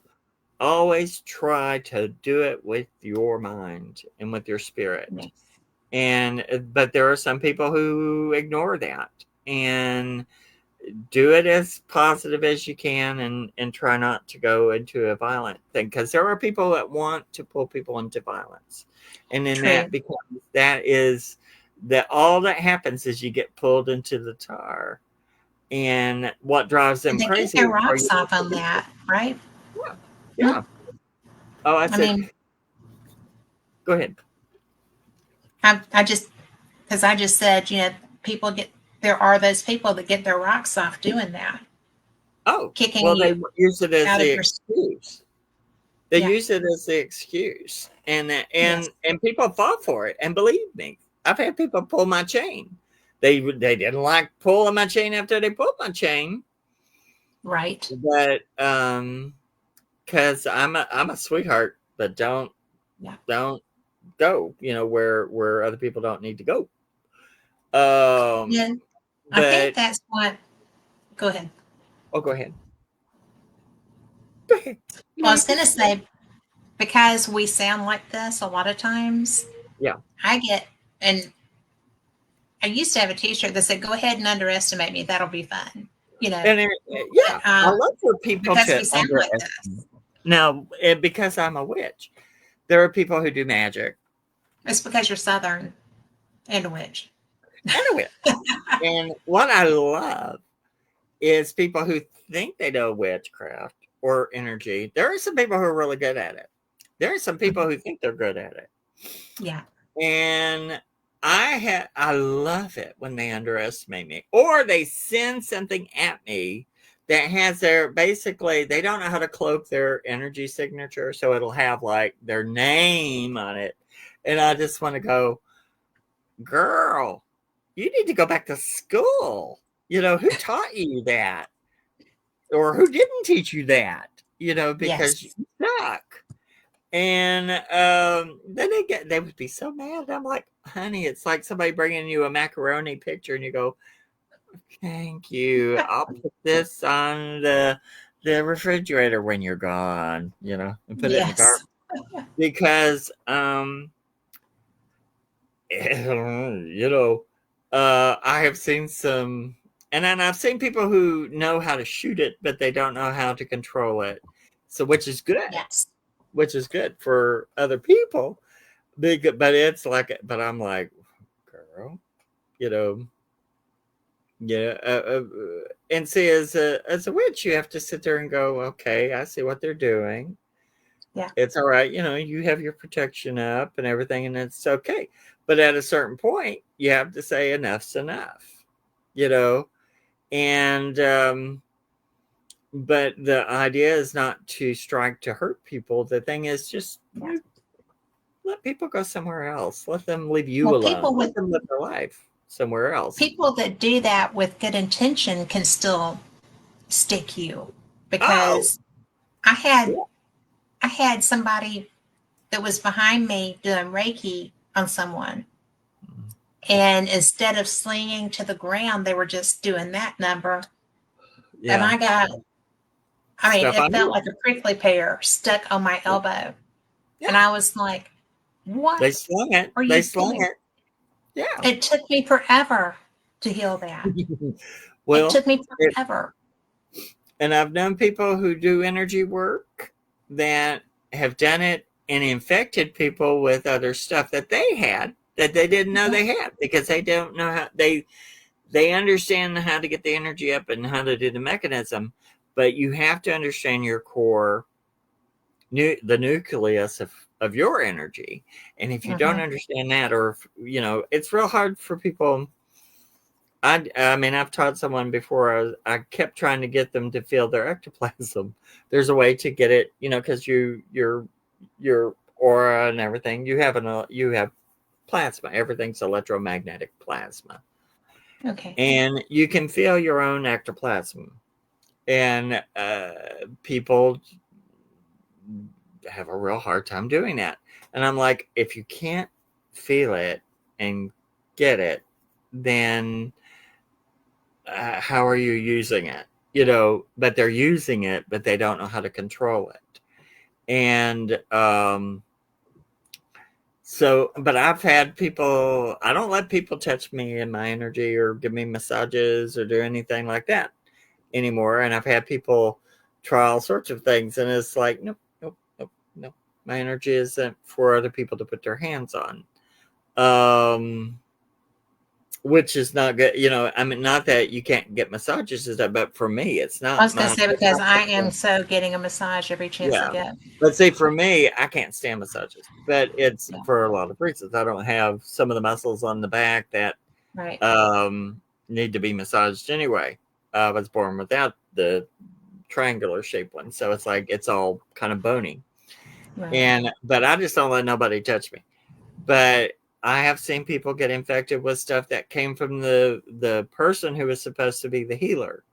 Always try to do it with your mind and with your spirit. Yes. And but there are some people who ignore that, and do it as positive as you can, and try not to go into a violent thing, because there are people that want to pull people into violence, and then True. that is that all that happens is you get pulled into the tar, and what drives And them they get crazy their is for rocks you off not to on do it. that, right? Yeah, Hmm? yeah. Oh, I I said, mean, go ahead. I just, because I just said, people get, there are those people that get their rocks off doing that, Oh, kicking well, they you use it as out the of your, excuse. They yeah, use it as the excuse, and yes, people fall for it. And believe me, I've had people pull my chain. They didn't like pulling my chain after they pulled my chain, right. but because I'm a sweetheart, but Yeah. don't go, where other people don't need to go. Yeah. I think But that's what, go ahead. oh, go ahead. Go ahead. Well, I was going to Ladies. say, because we sound like this a lot of times, Yeah. I get, and I used to have a t-shirt that said, go ahead and underestimate me. That'll be fun, And yeah, but, I love for people because we to sound like underestimate. this. Now, because I'm a witch, there are people who do magic It's because you're Southern and a witch. and a witch. And what I love is people who think they know witchcraft or energy. There are some people who are really good at it. There are some people Mhm. who think they're good at it. Yeah. And I love it when they underestimate me or they send something at me that has their basically they don't know how to cloak their energy signature, so it'll have like their name on it, and I just want to go, girl, you need to go back to school. Who taught you that, or who didn't teach you that? Because you Yes. suck. And then they would be so mad. I'm like, honey, it's like somebody bringing you a macaroni picture, and you go, thank you. I'll put this on the refrigerator when you're gone, and put it in the Yes. garbage because you know, I have seen some, and then I've seen people who know how to shoot it, but they don't know how to control it. So, Yes. which is good for other people. But it's like, but I'm like, girl, you know, yeah. And see, as a witch, you have to sit there and go, okay, I see what they're doing. Yeah. It's all right. You have your protection up and everything, and it's okay. But at a certain point, you have to say enough's enough, you know. And but the idea is not to strike to hurt people. The thing is just Yeah. let people go somewhere else. Let them leave you Well, alone. Let them live their life somewhere else. people that do that with good intention can still stick you, Oh, because I had yeah. I had somebody that was behind me doing Reiki on someone, and instead of slinging to the ground, they were just doing that number, and Yeah. I mean, Stuff it on felt you. like a prickly pear stuck on my elbow, and Yeah. I was like, "What They slung it. are They you slung doing?" it. Yeah. It took me forever to heal that. It Well, took me it, forever. and I've known people who do energy work that have done it and infected people with other stuff that they had that they didn't know Mhm. they had because they don't know how they understand how to get the energy up and how to do the mechanism, but you have to understand your core the nucleus of your energy. And if you don't Mhm. understand that, or it's real hard for people. I mean, I've taught someone before. I kept trying to get them to feel their ectoplasm. There's a way to get it, because your aura and everything. You have plasma. Everything's electromagnetic plasma, Okay. and you can feel your own ectoplasm. And people have a real hard time doing that. And I'm like, if you can't feel it and get it, then how are you using it? But they're using it, but they don't know how to control it. And but I've had people, I don't let people touch me in my energy or give me massages or do anything like that anymore. And I've had people try all sorts of things, and it's like, nope, nope, nope, nope. My energy isn't for other people to put their hands on. Which is not good. I mean, not that you can't get massages and stuff, but for me, it's I not was going to my. say, It's because not I am something. so getting a massage every chance I Yeah, get. but see, for me, I can't stand massages, but it's Yeah. for a lot of reasons. I don't have some of the muscles on the back that Right. need to be massaged anyway. I was born without the triangular shaped one, so it's like it's all kind of bony. Right. And but I just don't let nobody touch me. But I have seen people get infected with stuff that came from the person who was supposed to be the healer.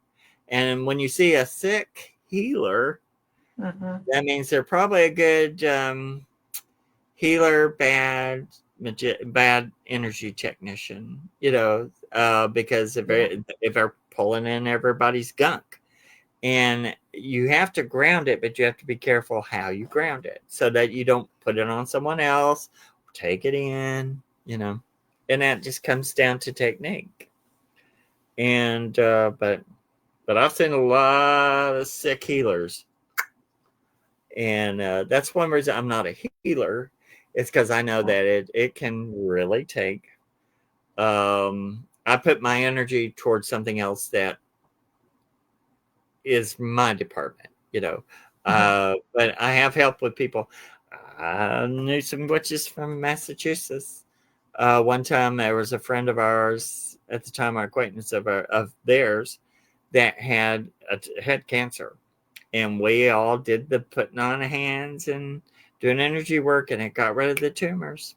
And when you see a sick healer, Mm-hmm. that means they're probably a good healer, bad energy technician. Because Yeah. if they're pulling in everybody's gunk, and you have to ground it, but you have to be careful how you ground it so that you don't put it on someone else, take it in, and that just comes down to technique. And but I've seen a lot of sick healers, and that's one reason I'm not a healer. It's because I know that it can really take. I put my energy towards something else that is my department. Mm-hmm. But I have helped with people. I knew some witches from Massachusetts One time there was a friend of ours at the time, our acquaintance of theirs, that had cancer, and we all did the putting on of hands and doing energy work, and it got rid of the tumors.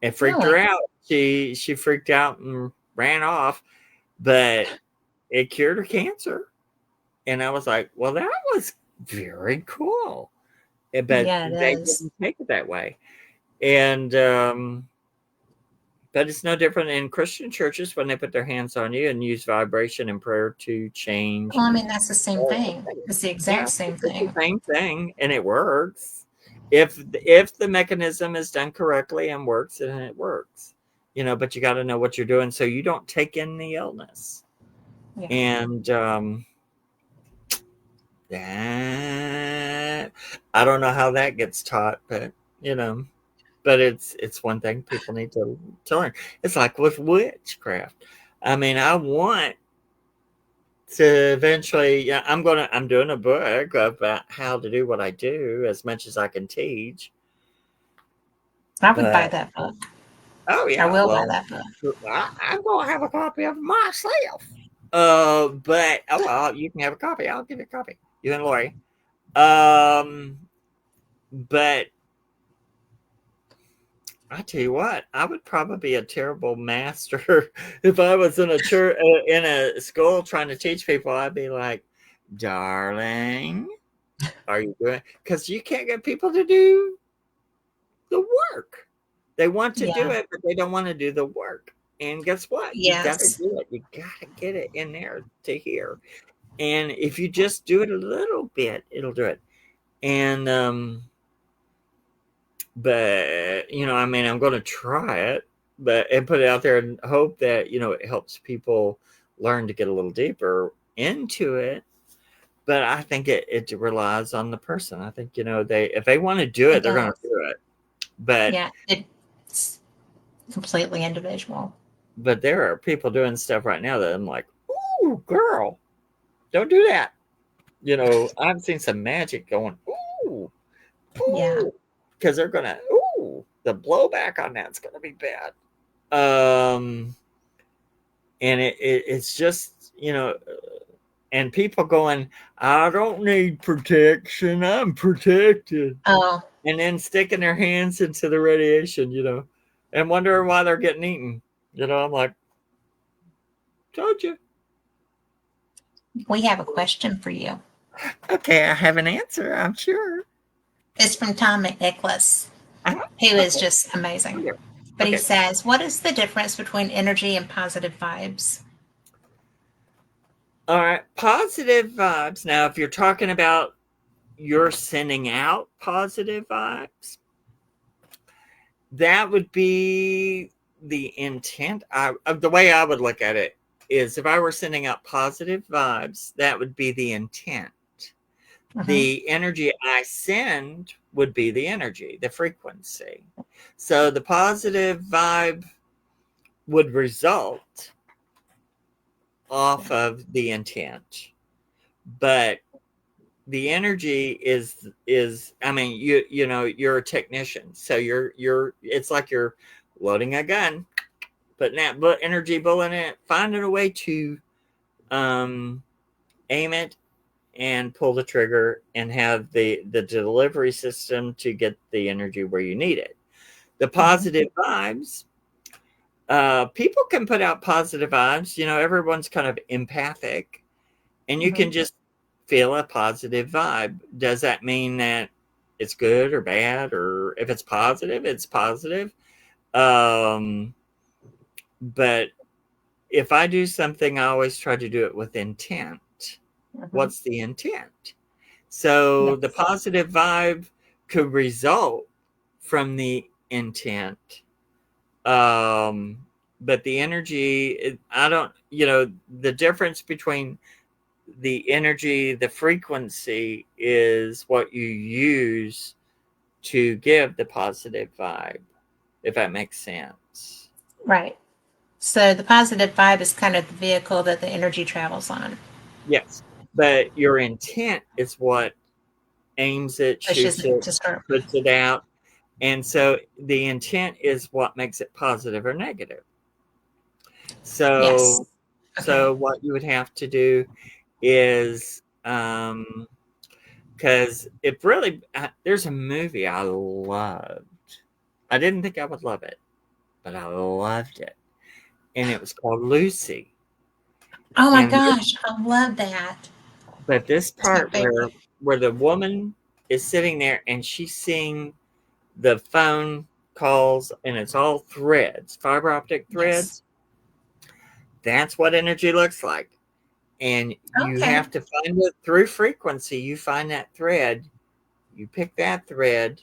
It freaked her Really? out. She freaked out and ran off, but it cured her cancer. And I was like, well, that was very cool. But Yeah, it they is. didn't take it that way. And but it's no different in Christian churches when they put their hands on you and use vibration and prayer to change. Well, I mean, that's the same thing. It's the Yeah, exact same it's the thing. same thing, and it works. If the mechanism is done correctly and works, then it works. But you got to know what you're doing so you don't take in the illness. Yeah. And that I don't know how that gets taught, but you know, but it's one thing people need to learn. It's like with witchcraft. I mean, I want to eventually. Yeah, I'm doing a book about how to do what I do as much as I can teach. I would buy But that book. oh I yeah, will buy well, that book. I'm gonna have a copy of it myself. But oh well, you can have a copy. I'll give you a copy. You and Lori. Um, but I tell you what, I would probably be a terrible master if I was in a church, in a school trying to teach people. I'd be like, "Darling, are you doing?" Because you can't get people to do the work. They want to do Yeah. it, but they don't want to do the work. And guess what? You got to Yes. do it. You got to get it in there to hear. And if you just do it a little bit, it'll do it. And but I mean, I'm going to try it, but and put it out there and hope that it helps people learn to get a little deeper into it. But I think it relies on the person. I think they if they want to do it, It they're going to does. do it. But Yeah. It's completely individual. there are people doing stuff right now that I'm like, ooh, girl, don't do that. I've seen some magic going, ooh, Yeah. ooh, because they're gonna, ooh, the blowback on that's gonna be bad. Um, and it's just and people going, I don't need protection, I'm protected, Oh, and then sticking their hands into the radiation, and wondering why they're getting eaten. I'm like, told you. we have a question for you. Okay, I have an answer, I'm sure. It's from Tom McNicholas, Uh-huh. who is Okay. just amazing. Okay. But he Okay. says, what is the difference between energy and positive vibes? All right. Positive vibes. Now, if you're talking about you're sending out positive vibes, that would be the intent. The way I would look at it is if I were sending out positive vibes, that would be the intent. Mm-hmm. The energy I send would be the energy, the frequency. So the positive vibe would result off Yeah. of the intent. But the energy is I mean, you're a technician, so you're it's like you're loading a gun, putting that energy bullet in it, finding a way to um aim it and pull the trigger and have the delivery system to get the energy where you need it. The Mm-hmm. positive vibes, people can put out positive vibes. Everyone's kind of empathic, and you Mm-hmm. can just feel a positive vibe. Does that mean that it's good or bad? Or if it's positive, it's positive. Um, but if I do something, I always try to do it with intent. Mm-hmm. What's the intent? So the Yes. positive vibe could result from the intent. But the energy, I don't, the difference between the energy, the frequency is what you use to give the positive vibe, if that makes sense. Right. So the positive vibe is kind of the vehicle that the energy travels on, Yes. But your intent is what aims it, pushes shoots it it, to start. puts it out. And so the intent is what makes it positive or negative. Yes. So, Okay. so what you would have to do is, because it really, there's a movie I loved. I didn't think I would love it, but I loved it, and it was called Lucy. Oh my And gosh, I love that. but this It's my part favorite. where the woman is sitting there and she's seeing the phone calls and it's all threads, fiber optic Yes. threads. That's what energy looks like. And you Okay. have to find it through frequency. You find that thread, you pick that thread,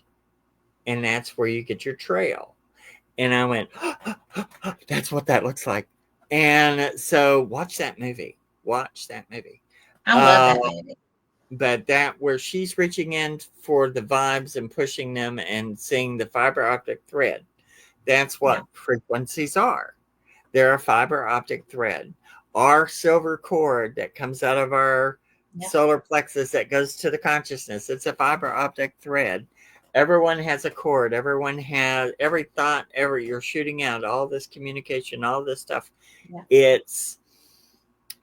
and that's where you get your trail. And I went, that's what that looks like. And so watch that movie. Watch that movie. I love Uh, that movie. but that where she's reaching in for the vibes and pushing them and seeing the fiber optic thread. That's Yeah. what frequencies are. They're a fiber optic thread. Our silver cord that comes out of our Yeah. solar plexus that goes to the consciousness, it's a fiber optic thread. Everyone has a cord. Everyone has every thought, every you're shooting out, all this communication, all this stuff. Yeah. It's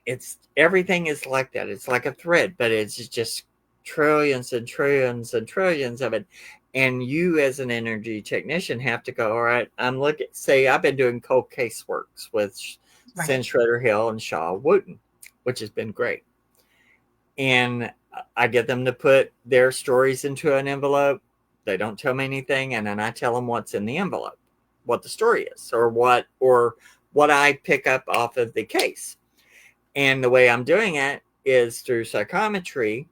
it's everything is like that. It's like a thread, but it's just trillions and trillions and trillions of it. And you, as an energy technician, have to go, all right, I'm looking, say, I've been doing cold case works with Sin Right. Schroeder Hill and Shaw Wooten, which has been great. And I get them to put their stories into an envelope. They don't tell me anything. And then I tell them what's in the envelope, what the story is, or what I pick up off of the case. And the way I'm doing it is through psychometry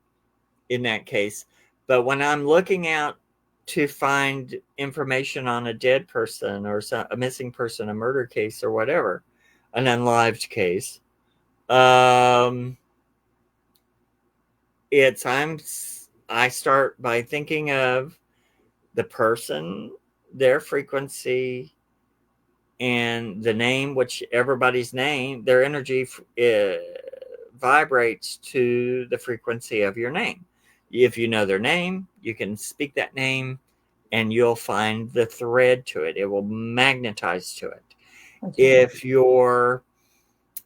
in that case. But when I'm looking out to find information on a dead person or a missing person, a murder case or whatever, an unlived case, um, it's I start by thinking of the person, their frequency, and the name, which everybody's name, their energy vibrates to the frequency of your name. If you know their name, you can speak that name and you'll find the thread to it. It will magnetize to it. Okay. If you're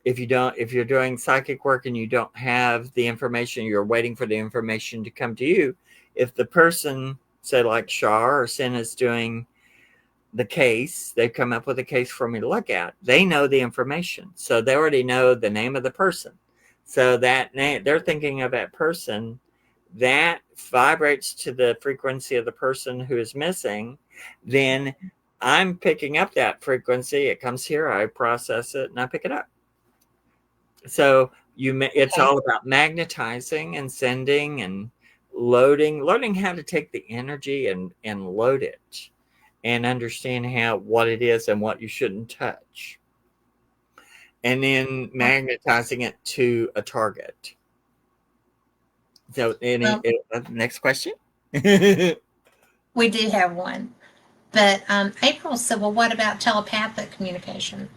if you're doing psychic work and you don't have the information, you're waiting for the information to come to you. If the person, say like Shar or Sin, is doing the case, they've come up with a case for me to look at. They know the information. So they already know the name of the person. So that name, they're thinking of that person, that vibrates to the frequency of the person who is missing. Then I'm picking up that frequency. It comes here, I process it, and I pick it up. So it's Okay. all about magnetizing and sending and learning how to take the energy and load it and understand how what it is and what you shouldn't touch, and then magnetizing it to a target. So, any Well, next question? we do have one. But April said, well, what about telepathic communication?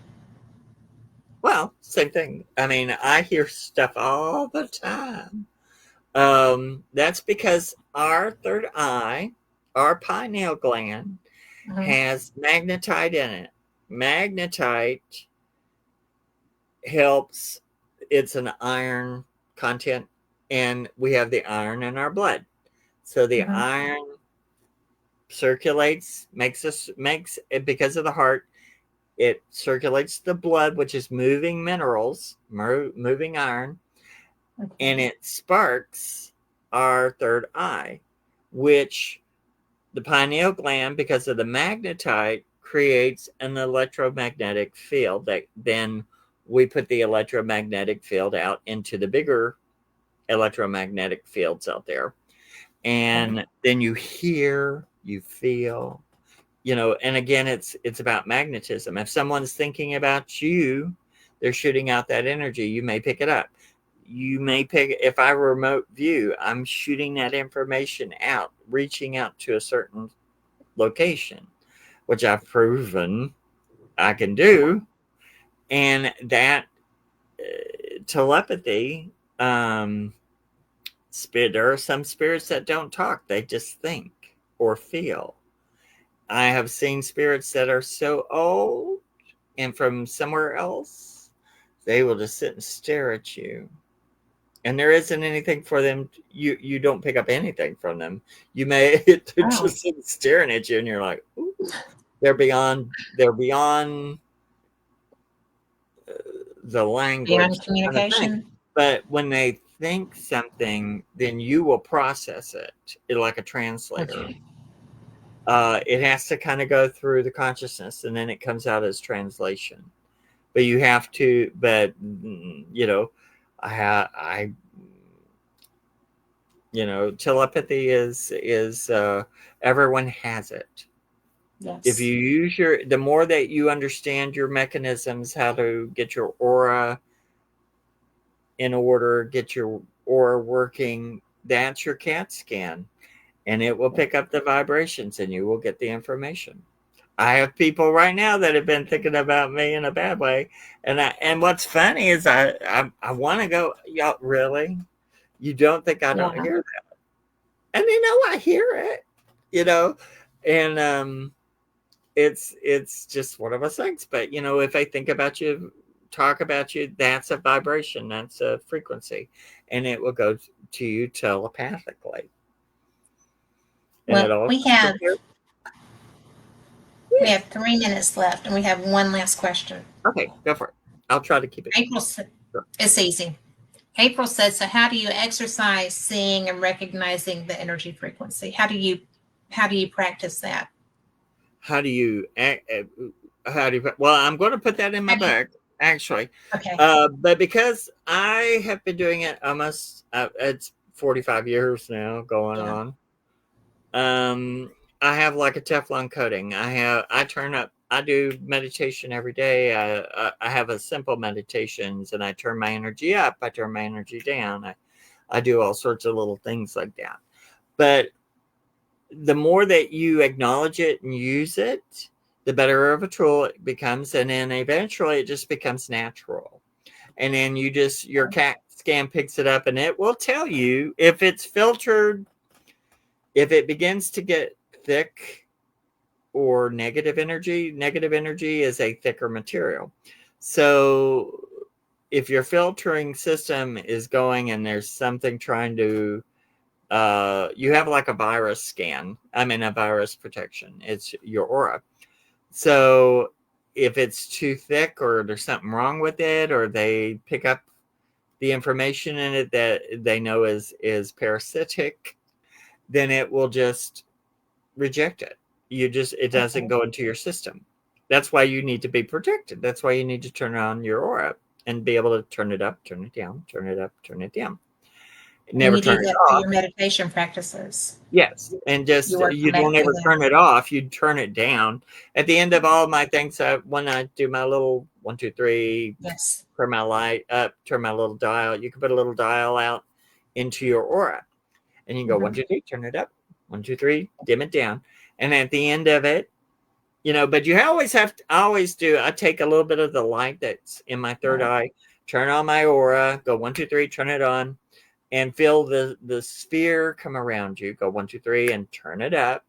Well, same thing. I mean, I hear stuff all the time. That's because our third eye, our pineal gland, Hmm. has magnetite in it. Magnetite helps, it's an iron content, and we have the iron in our blood. So the Hmm. iron circulates, makes it, because of the heart, it circulates the blood, which is moving minerals, moving iron, and Okay. it sparks our third eye, which the pineal gland, because of the magnetite, creates an electromagnetic field that then we put the electromagnetic field out into the bigger electromagnetic fields out there. Okay. And then you hear, you feel, and again, it's about magnetism. If someone's thinking about you, they're shooting out that energy. You may pick it up. You may pick, if I remote view, I'm shooting that information out, reaching out to a certain location, which I've proven I can do. And that telepathy, there are some spirits that don't talk, they just think or feel. I have seen spirits that are so old and from somewhere else, they will just sit and stare at you. And there isn't anything for them. You don't pick up anything from them. You may they're Oh, just sitting staring at you, and you're like, ooh, they're beyond the language beyond kind of thing. communication. But when they think something, then you will process it like a translator. Okay. It has to kind of go through the consciousness, and then it comes out as translation. But you have to. But I telepathy is everyone has it. If Yes. you use the more that you understand your mechanisms, how to get your aura in order, get your aura working, that's your CAT scan, and it will pick up the vibrations, and you will get the information. I have people right now that have been thinking about me in a bad way, and what's funny is I want to go, y'all really? You don't think I don't Yeah. hear that? And they know I hear it, you know, and it's just one of those things. But if I think about you, talk about you, that's a vibration, that's a frequency, and it will go to you telepathically, and it Well, all we comes from have here. we Yeah. have 3 minutes left, and we have one last question. Okay, go for it. I'll try to keep it April, short. it's easy. April says, so how do you exercise seeing and recognizing the energy frequency? How do you practice that? How do you how do you well, I'm going to put that in my How do you, book, actually. okay. But because I have been doing it almost it's 45 years now going Yeah. on. um I have like a Teflon coating. I do meditation every day. I have a simple meditations, and I turn my energy up, I turn my energy down. I do all sorts of little things like that. But the more that you acknowledge it and use it, the better of a tool it becomes. And then eventually it just becomes natural. And then your CAT scan picks it up, and it will tell you if it's filtered, if it begins to get thick or negative energy. Negative energy is a thicker material. So if your filtering system is going and there's something trying to you have like a virus scan. I mean, a virus protection. It's your aura. So if it's too thick, or there's something wrong with it, or they pick up the information in it that they know is parasitic, then it will just reject it. It doesn't Okay. go into your system. That's why you need to be protected. That's why you need to turn on your aura and be able to turn it up, turn it down, turn it up, turn it down. And Never you do turn it that through off. your meditation practices. Yes, and just You work you from that don't through ever that. turn it off. You turn it down. At the end of all my things, when I do my little 1, 2, 3, Yes. turn my light up, turn my little dial. You can put a little dial out into your aura, and you can go one, Hmm. two, three, turn it up. 1, 2, 3, dim it down. And at the end of it, but you always have to. I always do. I take a little bit of the light that's in my third Right. eye, turn on my aura, go 1, 2, 3, turn it on, and feel the sphere come around you. Go 1, 2, 3, and turn it up,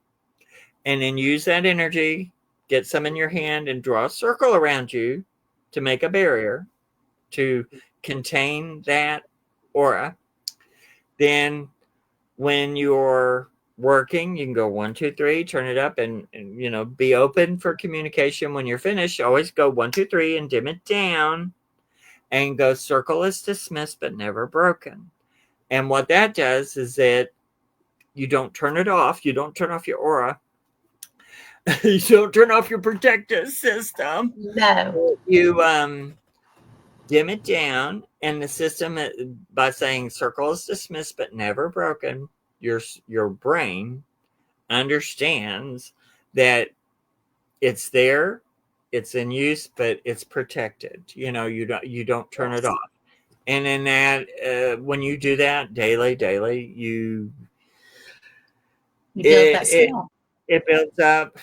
and then use that energy. Get some in your hand and draw a circle around you to make a barrier to contain that aura. Then, when you're working, you can go 1, 2, 3, turn it up, and be open for communication. When you're finished, always go 1, 2, 3, and dim it down, and go circle is dismissed but never broken. And what that does is that you don't turn it off. You don't turn off your aura. You don't turn off your protective system. No. You dim it down, and the system, by saying circle is dismissed but never broken, your brain understands that it's there, it's in use, but it's protected. You don't turn it Yes. off. And in that, when you do that daily, You build it that it skill. it builds up.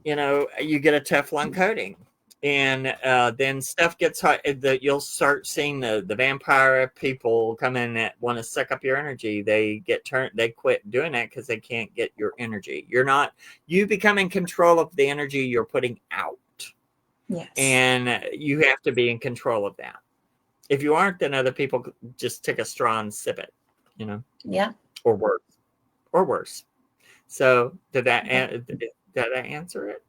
You get a Teflon coating. and then stuff gets hot. You'll start seeing the vampire people come in that want to suck up your energy. They get turned. They quit doing that because they can't get your energy. You're not. You become in control of the energy you're putting out, Yes. and you have to be in control of that. If you aren't, then other people just take a straw and sip it. You know, Yeah. or worse, or worse. So Yeah. did I answer it?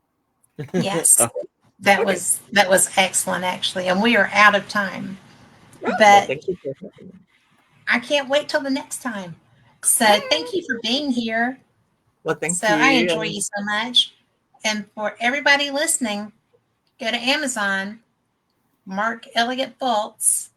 Yes. Oh, okay. That was excellent actually. And we are out of time. Well, But thank you for having me. I can't wait till the next time. So thank you for Yay! being here. Well, So thank I you. enjoy And you so much. And for everybody listening, go to Amazon, Mark Elliott Fultz,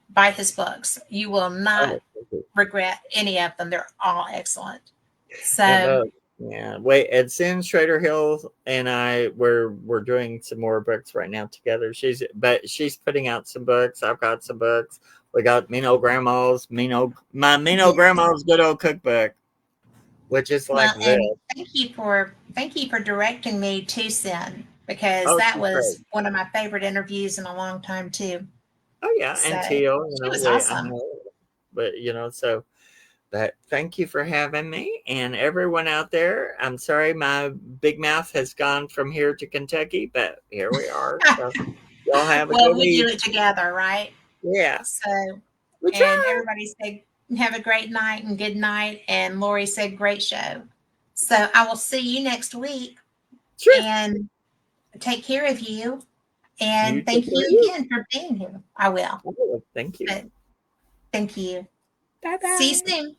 buy his books. You will not oh, thank you. regret any of them. They're all excellent. And So yeah, wait. And Sin Schrader Hill and I we're doing some more books right now together. She's putting out some books. I've got some books. We got Mino yeah. Grandma's Good Old Cookbook, which is like Well, this. and thank you for directing me to Sin because Oh, that she's great. was one of my favorite interviews in a long time too. Oh yeah, So and Teal. she was awesome. But so. But thank you for having me and everyone out there. I'm sorry my big mouth has gone from here to Kentucky, but here we are. So y'all have a Well, good we do evening. it together, right? Yeah, So, we and try. everybody said, have a great night and good night. And Lori said, great show. So I will see you next week Sure. and take care of you. You And take thank care you of you. again for being here. I will. Oh, thank you. But thank you. Bye See you bye. soon.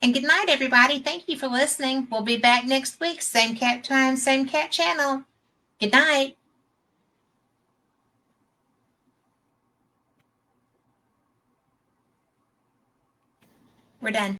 And good night, everybody. Thank you for listening. We'll be back next week. Same cat time, same cat channel. Good night. We're done.